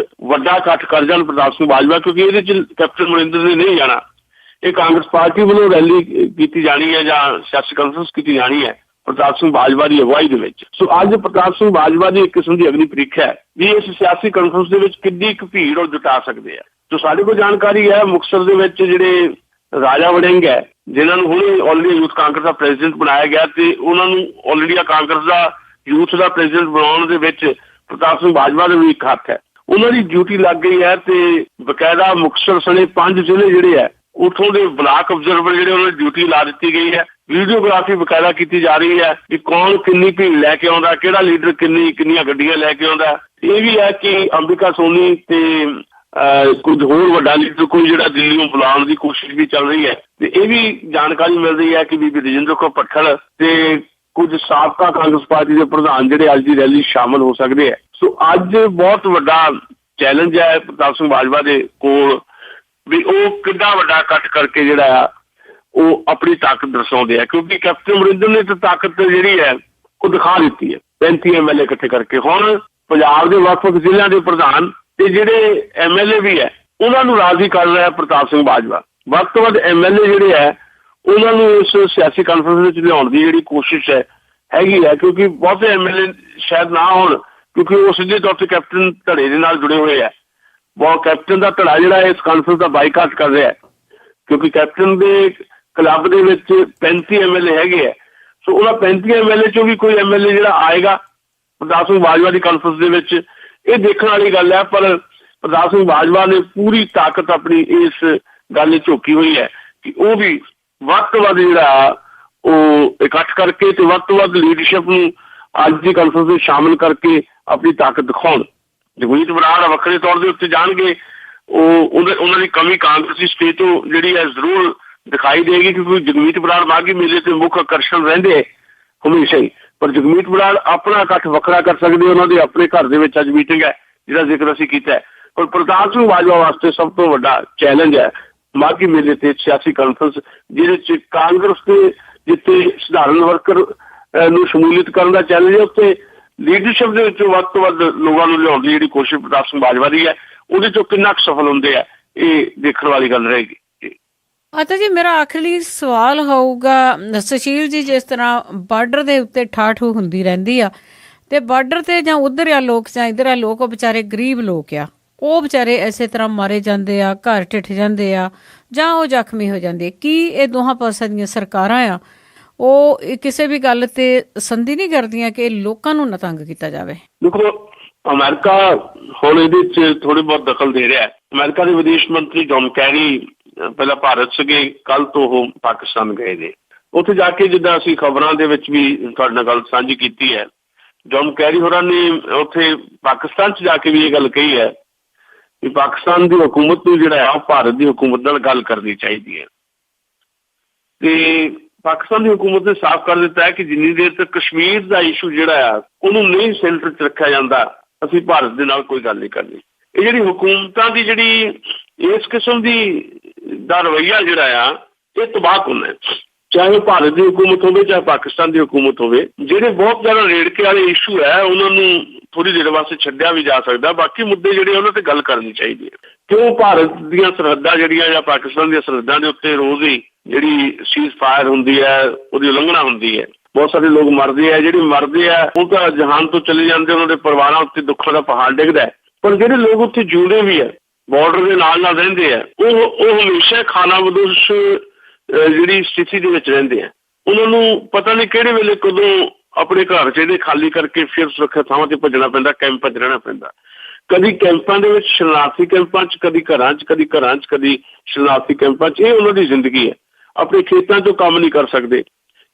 Speaker 3: ਵੱਡਾ ਇਕੱਠ ਕਰ ਜਾਣ ਪ੍ਰਤਾਪ ਸਿੰਘ ਬਾਜਵਾ, ਕਿਉਂਕਿ ਇਹਦੇ 'ਚ ਕੈਪਟਨ ਅਮਰਿੰਦਰ ਨੇ ਨਹੀਂ ਜਾਣਾ। ਇਹ ਕਾਂਗਰਸ ਪਾਰਟੀ ਵੱਲੋਂ ਰੈਲੀ ਕੀਤੀ ਜਾਣੀ ਹੈ ਜਾਂ ਸਿਆਸੀ ਕਾਨਫਰੰਸ ਕੀਤੀ ਜਾਣੀ ਹੈ ਪ੍ਰਤਾਪ ਸਿੰਘ ਬਾਜਵਾ ਦੀ ਅਗਵਾਈ ਦੇ ਵਿੱਚ। ਸੋ ਅੱਜ ਪ੍ਰਤਾਪ ਸਿੰਘ ਬਾਜਵਾ ਦੀ ਇੱਕ ਕਿਸਮ ਦੀ ਅਗਨੀ ਪ੍ਰੀਖਿਆ ਹੈ ਵੀ ਇਸ ਸਿਆਸੀ ਕਾਨਫਰੰਸ ਦੇ ਵਿੱਚ ਕਿੰਨੀ ਕੁ ਭੀੜ ਉਹ ਜੁਟਾ ਸਕਦੇ ਆ। ਸੋ ਸਾਡੇ ਕੋਲ ਜਾਣਕਾਰੀ ਹੈ ਮੁਕਤਸਰ ਦੇ ਵਿੱਚ ਜਿਹੜੇ ਰਾਜਾ ਵੜਿੰਗ ਹੈ, ਜਿਨ੍ਹਾਂ ਨੂੰ ਹੁਣੇ ਆਲ ਇੰਡੀਆ ਯੂਥ ਕਾਂਗਰਸ ਦਾ ਪ੍ਰੈਜ਼ੀਡੈਂਟ ਬਣਾਇਆ ਗਿਆ ਤੇ ਉਹਨਾਂ ਨੂੰ ਆਲ ਇੰਡੀਆ ਕਾਂਗਰਸ ਦਾ ਯੂਥ ਦਾ ਪ੍ਰੈਜ਼ੀਡੈਂਟ ਬਣਾਉਣ ਦੇ ਵਿੱਚ ਪ੍ਰਤਾਪ ਸਿੰਘ ਬਾਜਵਾ ਦਾ ਵੀ ਇੱਕ ਹੱਥ ਹੈ। ਉਹਨਾਂ ਦੀ ਡਿਊਟੀ ਲੱਗ ਗਈ ਹੈ ਤੇ ਬਕਾਇਦਾ ਮੁਕਤਸਰ ਸਣੇ 5 ਜ਼ਿਲ੍ਹੇ ਜਿਹੜੇ ਹੈ ਉੱਥੋਂ ਦੇ ਬਲਾਕ ਅਬਜ਼ਰਵਰ ਜਿਹੜੇ ਉਹਨਾਂ ਦੀ ਡਿਊਟੀ ਲਾ ਦਿੱਤੀ ਗਈ ਹੈ। ਵੀਡੀਓਗ੍ਰਾਫੀ ਬਕਾਇਦਾ ਕੀਤੀ ਜਾ ਰਹੀ ਹੈ ਕਿ ਕੌਣ ਕਿੰਨੀ ਭੀੜ ਲੈ ਕੇ ਆਉਂਦਾ, ਕਿਹੜਾ ਲੀਡਰ ਕਿੰਨੀਆਂ ਗੱਡੀਆਂ ਲੈ ਕੇ ਆਉਂਦਾ। ਇਹ ਵੀ ਹੈ ਕਿ ਅੰਬਿਕਾ ਸੋਨੀ ਤੇ ਕੁਝ ਹੋਰ ਵੱਡਾ ਲੀਡਰ ਕੋਈ ਜਿਹੜਾ ਦਿੱਲੀ ਨੂੰ ਬੁਲਾਉਣ ਦੀ ਕੋਸ਼ਿਸ਼ ਵੀ ਚੱਲ ਰਹੀ ਹੈ ਤੇ ਇਹ ਵੀ ਜਾਣਕਾਰੀ ਮਿਲ ਰਹੀ ਹੈ ਕਿ ਬੀਬੀ ਰਜਿੰਦਰ ਕੌਰ ਭੱਠਲ ਤੇ ਕੁਝ ਸਾਬਕਾ ਕਾਂਗਰਸ ਪਾਰਟੀ ਦੇ ਪ੍ਰਧਾਨ ਜਿਹੜੇ ਅੱਜ ਦੀ ਰੈਲੀ ਸ਼ਾਮਲ ਹੋ ਸਕਦੇ ਹੈ। ਸੋ ਅੱਜ ਬਹੁਤ ਵੱਡਾ ਚੈਲੰਜ ਹੈ ਪ੍ਰਤਾਪ ਸਿੰਘ ਬਾਜਵਾ ਦੇ ਕੋਲ ਵੀ ਉਹ ਕਿੰਨਾ ਵੱਡਾ ਇਕੱਠ ਕਰਕੇ ਜਿਹੜਾ ਆ ਉਹ ਆਪਣੀ ਤਾਕਤ ਦਰਸਾਉਂਦੇ ਆ, ਕਿਉਂਕਿ ਕੈਪਟਨ ਅਮਰਿੰਦਰ ਨੇ ਤਾਂ ਤਾਕਤ ਜਿਹੜੀ ਹੈ ਉਹ ਦਿਖਾ ਦਿੱਤੀ ਹੈ 35 MLA ਇਕੱਠੇ ਕਰਕੇ। ਹੁਣ ਪੰਜਾਬ ਦੇ ਵੱਖ-ਵੱਖ ਜ਼ਿਲ੍ਹਿਆਂ ਦੇ ਪ੍ਰਧਾਨ ਤੇ ਜਿਹੜੇ MLA ਵੀ ਹੈ ਉਹਨਾਂ ਨੂੰ ਰਾਜ਼ੀ ਕਰ ਰਿਹਾ ਪ੍ਰਤਾਪ ਸਿੰਘ ਬਾਜਵਾ। ਵੱਧ ਤੋਂ ਵੱਧ MLA ਜਿਹੜੇ ਹੈ ਉਹਨਾਂ ਨੂੰ ਇਸ ਸਿਆਸੀ ਕਾਨਫਰੰਸ ਵਿੱਚ ਲਿਆਉਣ ਦੀ ਜਿਹੜੀ ਕੋਸ਼ਿਸ਼ ਹੈਗੀ ਹੈ, ਕਿਉਂਕਿ ਬਹੁਤੇ MLA ਸ਼ਾਇਦ ਨਾ ਹੋਣ ਕਿਉਂਕਿ ਉਹ ਸਿੱਧੇ ਤੌਰ ਤੇ ਕੈਪਟਨ ਧੜੇ ਦੇ ਨਾਲ ਜੁੜੇ ਹੋਏ ਹੈ। ਬਹੁਤ ਕੈਪਟਨ ਦਾ ਧੜਾ ਜਿਹੜਾ ਇਸ ਕਾਨਫਰੰਸ ਦਾ ਬਾਈਕਾਟ ਕਰ ਰਿਹਾ ਕਿਉਂਕਿ ਕੈਪਟਨ ਦੇ ਕਲੱਬ ਦੇ ਵਿੱਚ 35 MLA ਹੈਗੇ ਹੈ। ਸੋ ਉਹਨਾਂ 35 MLA ਚੋਂ ਵੀ ਕੋਈ MLA ਜਿਹੜਾ ਆਏਗਾ ਪ੍ਰਤਾਪ ਸਿੰਘ ਬਾਜਵਾ ਦੀ ਕਾਨਫਰੰਸ ਦੇ ਵਿੱਚ, ਇਹ ਦੇਖਣ ਵਾਲੀ ਗੱਲ ਹੈ। ਪਰ ਪ੍ਰਤਾਪ ਸਿੰਘ ਬਾਜਵਾ ਨੇ ਪੂਰੀ ਤਾਕਤ ਆਪਣੀ ਇਸ ਗੱਲ ਵਿੱਚ ਝੋਕੀ ਹੋਈ ਹੈ ਕਿ ਉਹ ਵੀ ਵੱਧ ਤੋਂ ਵੱਧ ਜਿਹੜਾ ਉਹ ਇਕੱਠ ਕਰਕੇ ਤੇ ਵੱਧ ਤੋਂ ਵੱਧ ਲੀਡਰਸ਼ਿਪ ਨੂੰ ਅੱਜ ਦੀ ਕਾਨਫਰੰਸ ਵਿੱਚ ਸ਼ਾਮਿਲ ਕਰਕੇ ਆਪਣੀ ਤਾਕਤ ਦਿਖਾਉਣ। ਜਗਮੀਤ ਬਰਾੜ ਵੱਖਰੇ ਤੌਰ ਦੇ ਉੱਤੇ ਜਾਣਗੇ, ਉਹਨਾਂ ਦੀ ਕਮੀ ਕਾਂਗਰਸੀ ਸਟੇਜ ਤੋਂ ਜਿਹੜੀ ਹੈ ਜ਼ਰੂਰ ਦਿਖਾਈ ਦੇਗੀ ਕਿਉਂਕਿ ਜਗਮੀਤ ਬਰਾੜ ਮਾਘੀ ਮੇਲੇ ਤੇ ਮੁੱਖ ਆਕਰਸ਼ਣ ਰਹਿੰਦੇ ਹਮੇਸ਼ਾ ਹੀ। ਪਰ ਜਗਮੀਤ ਬਰਾੜ ਆਪਣਾ ਇਕੱਠ ਵੱਖਰਾ ਕਰ ਸਕਦੇ, ਉਹਨਾਂ ਦੇ ਆਪਣੇ ਘਰ ਦੇ ਵਿੱਚ ਅੱਜ ਮੀਟਿੰਗ ਹੈ ਜਿਹਦਾ ਜ਼ਿਕਰ ਅਸੀਂ ਕੀਤਾ ਹੈ। ਪਰ ਪ੍ਰਤਾਪ ਸਿੰਘ ਬਾਜਵਾ ਵਾਸਤੇ ਸਭ ਤੋਂ ਵੱਡਾ ਚੈਲੰਜ ਹੈ ਮਾਘੀ ਮੇਲੇ ਤੇ ਸਿਆਸੀ ਕਾਨਫਰੰਸ, ਜਿਹਦੇ ਚ ਕਾਂਗਰਸ ਦੇ ਜਿੱਥੇ ਸਧਾਰਨ ਵਰਕਰ ਨੂੰ ਸ਼ਮੂਲੀਅਤ ਕਰਨ ਦਾ ਚੈਲੰਜ ਹੈ, ਉੱਥੇ ਲੀਡਰਸ਼ਿਪ ਦੇ ਵਿੱਚੋਂ ਵੱਧ ਤੋਂ ਵੱਧ ਲੋਕਾਂ ਨੂੰ ਲਿਆਉਣ ਦੀ ਜਿਹੜੀ ਕੋਸ਼ਿਸ਼ ਪ੍ਰਤਾਪ ਸਿੰਘ ਬਾਜਵਾ ਦੀ ਹੈ, ਉਹਦੇ ਚੋਂ ਕਿੰਨਾ ਕੁ ਸਫਲ ਹੁੰਦੇ ਆ ਇਹ ਦੇਖਣ ਵਾਲੀ ਗੱਲ ਰਹੇਗੀ।
Speaker 2: ਅੱਛਾ ਜੀ, ਮੇਰਾ ਆਖਰੀ ਸਵਾਲ ਹੋਊਗਾ ਸੁਸ਼ੀਲ ਜੀ, ਜਿਸ ਤਰ੍ਹਾਂ ਬਾਰਡਰ ਦੇ ਉੱਤੇ ਠਾਠੂ ਹੁੰਦੀ ਰਹਿੰਦੀ ਆ ਤੇ ਬਾਰਡਰ ਤੇ ਜਾਂ ਉਧਰ ਆ ਲੋਕ ਜਾਂ ਇੱਧਰ ਆ ਲੋਕ, ਉਹ ਵਿਚਾਰੇ ਗਰੀਬ ਲੋਕ ਆ, ਉਹ ਵਿਚਾਰੇ ਇਸੇ ਤਰ੍ਹਾਂ ਮਾਰੇ ਜਾਂਦੇ ਆ, ਘਰ ਢਿੱਠ ਜਾਂਦੇ ਆ ਜਾਂ ਉਹ ਜ਼ਖਮੀ ਹੋ ਜਾਂਦੇ। ਕੀ ਇਹ ਦੋਹਾਂ ਪਾਸਿਆਂ ਦੀਆਂ ਸਰਕਾਰਾਂ ਆ ਉਹ ਕਿਸੇ ਵੀ ਗੱਲ ਤੇ ਸੰਧੀ ਨਹੀਂ ਕਰਦੀਆਂ ਕਿ ਲੋਕਾਂ ਨੂੰ ਨਾ ਤੰਗ ਕੀਤਾ ਜਾਵੇ?
Speaker 3: ਦੇਖੋ, ਅਮਰੀਕਾ ਹੁਣ ਇਹਦੇ ਚ ਥੋੜੀ ਬਹੁਤ ਦਖਲ ਦੇ ਰਿਹਾ ਹੈ। ਅਮਰੀਕਾ ਦੇ ਵਿਦੇਸ਼ ਮੰਤਰੀ ਜੌਨ ਕੈਰੀ ਪਹਿਲਾਂ ਭਾਰਤ ਸੀਗੇ, ਕੱਲ ਤੋਂ ਉਹ ਪਾਕਿਸਤਾਨ ਗਏ ਨੇ। ਉੱਥੇ ਜਾ ਕੇ ਜਿੱਦਾਂ ਅਸੀਂ ਖਬਰਾਂ ਦੇ ਵਿੱਚ ਵੀ ਤੁਹਾਡੇ ਨਾਲ ਗੱਲ ਸਾਂਝੀ ਕੀਤੀ ਹੈ, ਜੌਨ ਕੈਰੀ ਹੋਰਾਂ ਨੇ ਉੱਥੇ ਪਾਕਿਸਤਾਨ 'ਚ ਜਾ ਕੇ ਵੀ ਇਹ ਗੱਲ ਕਹੀ ਹੈ ਕਿ ਪਾਕਿਸਤਾਨ ਦੀ ਹਕੂਮਤ ਨੂੰ ਜਿਹੜਾ ਹੈ ਭਾਰਤ ਦੀ ਹਕੂਮਤ ਨਾਲ ਗੱਲ ਕਰਨੀ ਚਾਹੀਦੀ ਹੈ। ਤੇ ਪਾਕਿਸਤਾਨ ਦੀ ਹਕੂਮਤ ਨੇ ਸਾਫ਼ ਕਰ ਦਿੱਤਾ ਹੈ ਕਿ ਜਿੰਨੀ ਦੇਰ ਤੱਕ ਕਸ਼ਮੀਰ ਦਾ ਇਸ਼ੂ ਜਿਹੜਾ ਆ ਉਹਨੂੰ ਨਹੀਂ ਸੈਂਟਰ 'ਚ ਰੱਖਿਆ ਜਾਂਦਾ, ਅਸੀਂ ਭਾਰਤ ਦੇ ਨਾਲ ਕੋਈ ਗੱਲ ਨਹੀਂ ਕਰਨੀ। ਇਹ ਜਿਹੜੀ ਹੁਕੂਮਤਾਂ ਦੀ ਜਿਹੜੀ ਇਸ ਕਿਸਮ ਦਾ ਰਵੱਈਆ ਜਿਹੜਾ ਆ ਇਹ ਤਬਾਹਕੁਨ ਹੈ, ਚਾਹੇ ਭਾਰਤ ਦੀ ਹਕੂਮਤ ਹੋਵੇ ਚਾਹੇ ਪਾਕਿਸਤਾਨ ਦੀ ਹਕੂਮਤ ਹੋਵੇ। ਜਿਹੜੇ ਬਹੁਤ ਜ਼ਿਆਦਾ ਰੇੜਕੇ ਵਾਲੇ ਇਸ਼ੂ ਹੈ ਉਹਨਾਂ ਨੂੰ ਥੋੜੀ ਦੇਰ ਵਾਸਤੇ ਛੱਡਿਆ ਵੀ ਜਾ ਸਕਦਾ, ਬਾਕੀ ਮੁੱਦੇ ਜਿਹੜੇ ਉਹਨਾਂ ਤੇ ਗੱਲ ਕਰਨੀ ਚਾਹੀਦੀ ਹੈ। ਕਿਉਂ ਭਾਰਤ ਦੀਆਂ ਸਰਹੱਦਾਂ ਜਿਹੜੀਆਂ ਜਾਂ ਪਾਕਿਸਤਾਨ ਦੀਆਂ ਸਰਹੱਦਾਂ ਦੇ ਉੱਤੇ ਰੋਜ਼ ਹੀ ਜਿਹੜੀ ਸੀਜ਼ ਫਾਇਰ ਹੁੰਦੀ ਹੈ ਉਹਦੀ ਉਲੰਘਣਾ ਹੁੰਦੀ ਹੈ, ਬਹੁਤ ਸਾਰੇ ਲੋਕ ਮਰਦੇ ਆ। ਜਿਹੜੇ ਮਰਦੇ ਆ ਉਹ ਤਾਂ ਜਹਾਨ ਤੋਂ ਚਲੇ ਜਾਂਦੇ, ਉਹਨਾਂ ਦੇ ਪਰਿਵਾਰਾਂ ਉੱਤੇ ਦੁੱਖਾਂ ਦਾ ਪਹਾੜ ਡਿੱਗਦਾ। ਪਰ ਜਿਹੜੇ ਲੋਕ ਉੱਥੇ ਜੁੜੇ ਵੀ ਆ, ਬਾਰਡਰ ਦੇ ਨਾਲ ਨਾਲ ਰਹਿੰਦੇ ਆ, ਉਹ ਹਮੇਸ਼ਾ ਖਾਨਾਬਦੋਸ਼ ਜਿਹੜੀ ਸਥਿਤੀ ਦੇ ਵਿੱਚ ਰਹਿੰਦੇ ਆ। ਉਹਨਾਂ ਨੂੰ ਪਤਾ ਨਹੀਂ ਕਿਹੜੇ ਵੇਲੇ ਕਦੋਂ ਆਪਣੇ ਘਰ ਜਿਹੜੇ ਖਾਲੀ ਕਰਕੇ ਫਿਰ ਸੁਰੱਖਿਅਤ ਥਾਵਾਂ ਤੇ ਭੱਜਣਾ ਪੈਂਦਾ, ਕੈਂਪਾਂ 'ਚ ਰਹਿਣਾ ਪੈਂਦਾ। ਕਦੀ ਕੈਂਪਾਂ ਦੇ ਵਿੱਚ, ਸ਼ਰਨਾਰਥੀ ਕੈਂਪਾਂ 'ਚ, ਕਦੀ ਘਰਾਂ 'ਚ, ਕਦੀ ਸ਼ਰਨਾਰਥੀ ਕੈਂਪਾਂ 'ਚ। ਇਹ ਉਹਨਾਂ ਦੀ ਜ਼ਿੰਦਗੀ ਹੈ। ਆਪਣੇ ਖੇਤਾਂ 'ਚੋਂ ਕੰਮ ਨਹੀਂ ਕਰ ਸਕਦੇ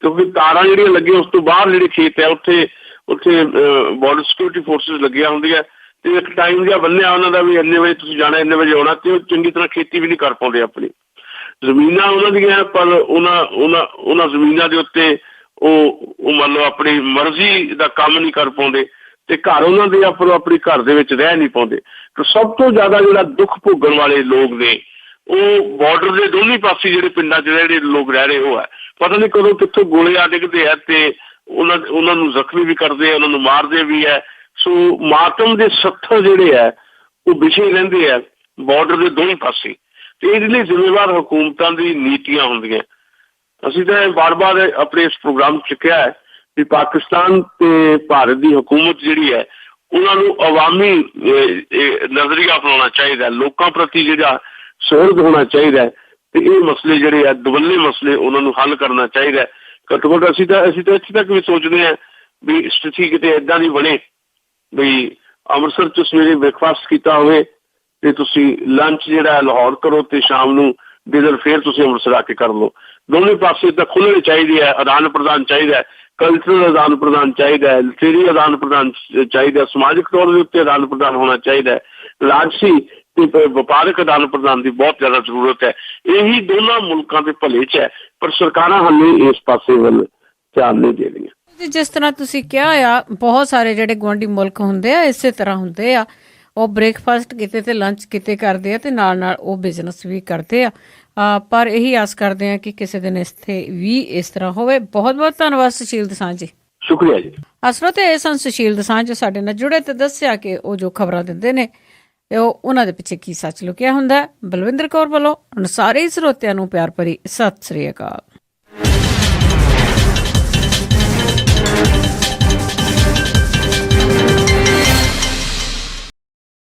Speaker 3: ਕਿਉਂਕਿ ਤਾਰਾਂ ਜਿਹੜੀਆਂ ਲੱਗੀਆਂ ਉਸ ਤੋਂ ਬਾਹਰ ਜਿਹੜੇ ਖੇਤ ਹੈ ਉੱਥੇ ਬਾਰਡਰ ਸਿਕਿਉਰਿਟੀ ਫੋਰਸਿਸ ਲੱਗੀਆਂ ਹੁੰਦੀਆਂ ਤੇ ਇੱਕ ਟਾਈਮ ਜਿਹਾ ਬੰਨਿਆ ਉਹਨਾਂ ਦਾ ਵੀ ਇੰਨੇ ਵਜੇ ਤੁਸੀਂ ਜਾਣਾ, ਇੰਨੇ ਵਜੇ ਆਉਣਾ, ਤੇ ਉਹ ਚੰਗੀ ਤਰ੍ਹਾਂ ਖੇਤੀ ਵੀ ਨਹੀਂ ਕਰ ਪਾਉਂਦੇ। ਆਪਣੀ ਜ਼ਮੀਨਾਂ ਉਹਨਾਂ ਦੀਆਂ, ਪਰ ਉਹਨਾਂ ਜ਼ਮੀਨਾਂ ਦੇ ਉੱਤੇ ਉਹ ਮੰਨ ਲਓ ਆਪਣੀ ਮਰਜ਼ੀ ਦਾ ਕੰਮ ਨਹੀਂ ਕਰ ਪਾਉਂਦੇ ਤੇ ਘਰ ਉਹਨਾਂ ਦੇ ਆਪਣੀ ਘਰ ਦੇ ਵਿੱਚ ਰਹਿ ਨਹੀਂ ਪਾਉਂਦੇ। ਤੇ ਸਭ ਤੋਂ ਜ਼ਿਆਦਾ ਜਿਹੜਾ ਦੁੱਖ ਭੋਗਣ ਵਾਲੇ ਲੋਕ ਨੇ ਉਹ ਬਾਰਡਰ ਦੇ ਦੋਨੀ ਪਾਸੇ ਜਿਹੜੇ ਪਿੰਡਾਂ 'ਚ ਜਿਹੜੇ ਲੋਕ ਰਹਿ ਰਹੇ ਉਹ ਹੈ। ਪਤਾ ਨਹੀਂ ਕਦੋਂ ਕਿੱਥੋਂ ਗੋਲੇ ਆ ਡਿੱਗਦੇ ਆ ਤੇ ਉਹਨਾਂ ਨੂੰ ਜ਼ਖਮੀ ਵੀ ਕਰਦੇ ਆ, ਉਹਨਾਂ ਨੂੰ ਮਾਰਦੇ ਵੀ ਹੈ। ਸੋ ਮਾਤਮ ਦੇ 70 ਜਿਹੜੇ ਹੈ ਉਹ ਵਿਛੇ ਰਹਿੰਦੇ ਆ ਬਾਰਡਰ ਦੇ ਦੋਵੇਂ ਪਾਸੇ। ਤੇ ਇਹਦੇ ਲਈ ਜ਼ਿੰਮੇਵਾਰ ਹਕੂਮਤਾਂ ਦੀ ਨੀਤੀਆਂ ਹੁੰਦੀਆਂ। ਅਸੀਂ ਤਾਂ ਬਾਰ-ਬਾਰ ਆਪਣੇ ਇਸ ਪ੍ਰੋਗਰਾਮ 'ਚ ਕਿਹਾ ਹੈ ਕਿ ਪਾਕਿਸਤਾਨ ਤੇ ਭਾਰਤ ਦੀ ਹਕੂਮਤ ਜਿਹੜੀ ਹੈ ਉਹਨਾਂ ਨੂੰ ਅਵਾਮੀ ਨਜ਼ਰੀਆ ਅਪਣਾਉਣਾ ਚਾਹੀਦਾ, ਲੋਕਾਂ ਪ੍ਰਤੀ ਜਿਹੜਾ ਸੁਹਿਰਦ ਹੋਣਾ ਚਾਹੀਦਾ ਤੇ ਇਹ ਮਸਲੇ ਜਿਹੜੇ ਆ ਦੁਵੱਲੇ ਮਸਲੇ ਉਹਨਾਂ ਨੂੰ ਹੱਲ ਕਰਨਾ ਚਾਹੀਦਾ। ਘੱਟੋ ਘੱਟ ਅਸੀਂ ਤਾਂ ਇੱਥੇ ਤੱਕ ਵੀ ਸੋਚਦੇ ਹਾਂ ਵੀ ਸਥਿਤੀ ਕਿਤੇ ਇੱਦਾਂ ਦੀ ਬਣੇ ਵੀ ਅੰਮ੍ਰਿਤਸਰ 'ਚ ਸਵੇਰੇ ਬ੍ਰੇਕਫਾਸਟ ਕੀਤਾ ਹੋਵੇ ਤੇ ਤੁਸੀਂ ਲੰਚ ਜਿਹੜਾ ਲਾਹੌਰ ਕਰੋ ਤੇ ਸ਼ਾਮ ਨੂੰ ਡਿਨਰ ਫੇਰ ਤੁਸੀਂ ਅੰਮ੍ਰਿਤਸਰ ਆ ਕੇ ਕਰ ਲਓ। ਦੋਵੇਂ ਪਾਸੇ ਤਾਂ ਖੁੱਲ੍ਹਣੇ ਚਾਹੀਦੇ ਹੈ, ਆਦਾਨ ਪ੍ਰਦਾਨ ਚਾਹੀਦਾ, ਕਲਚਰਲ ਆਦਾਨ ਪ੍ਰਦਾਨ ਚਾਹੀਦਾ, ਲਿਟਰੇਰੀ ਆਦਾਨ ਪ੍ਰਦਾਨ ਚਾਹੀਦਾ, ਸਮਾਜਿਕ ਤੌਰ ਦੇ ਉੱਤੇ ਆਦਾਨ ਪ੍ਰਦਾਨ ਹੋਣਾ ਚਾਹੀਦਾ, ਰਾਜਸੀ ਤੇ ਵਪਾਰਕ ਆਦਾਨ ਪ੍ਰਦਾਨ ਦੀ ਬਹੁਤ ਜ਼ਿਆਦਾ ਜ਼ਰੂਰਤ ਹੈ। ਇਹੀ ਦੋਨਾਂ ਮੁਲਕਾਂ ਦੇ ਭਲੇ 'ਚ ਹੈ, ਪਰ ਸਰਕਾਰਾਂ ਹਾਲੇ ਇਸ ਪਾਸੇ ਵੱਲ ਧਿਆਨ ਨਹੀਂ ਦੇ ਰਹੀਆਂ।
Speaker 2: ਜਿਸ ਤਰ੍ਹਾਂ ਤੁਸੀਂ ਕਿਹਾ ਆ, ਬਹੁਤ ਸਾਰੇ ਜਿਹੜੇ ਗੁਆਂਢੀ ਮੁਲਕ ਹੁੰਦੇ ਆ ਇਸੇ ਤਰ੍ਹਾਂ ਹੁੰਦੇ ਆ, ਉਹ ਬ੍ਰੇਕਫਾਸਟ ਕਿਤੇ ਤੇ ਲੰਚ ਕਿਤੇ ਕਰਦੇ ਆ ਤੇ ਨਾਲ ਨਾਲ ਉਹ ਬਿਜ਼ਨਸ ਵੀ ਕਰਦੇ ਆ। ਪਰ ਇਹੀ ਆਸ ਕਰਦੇ ਆ ਕਿ ਕਿਸੇ ਦਿਨ ਇੱਥੇ ਵੀ ਇਸ ਤਰ੍ਹਾਂ ਹੋਵੇ। ਬਹੁਤ ਬਹੁਤ ਧੰਨਵਾਦ ਸੁਸ਼ੀਲ ਦੋਸਾਂਝ ਜੀ।
Speaker 3: ਸ਼ੁਕਰੀਆ ਜੀ।
Speaker 2: ਅਸਲ ਇਹ ਸਨ ਸੁਸ਼ੀਲ ਦੋਸਾਂਝ ਜੋ ਸਾਡੇ ਨਾਲ ਜੁੜੇ ਤੇ ਦੱਸਿਆ ਕਿ ਉਹ ਜੋ ਖਬਰਾਂ ਦਿੰਦੇ ਨੇ ਉਹ ਉਹਨਾਂ ਦੇ ਪਿੱਛੇ ਕੀ ਸੱਚ ਲੁਕਿਆ ਹੁੰਦਾ। ਬਲਵਿੰਦਰ ਕੌਰ ਵੱਲੋਂ ਸਾਰੇ ਸਰੋਤਿਆਂ ਨੂੰ ਪਿਆਰ ਭਰੀ ਸਤਿ ਸ੍ਰੀ ਅਕਾਲ।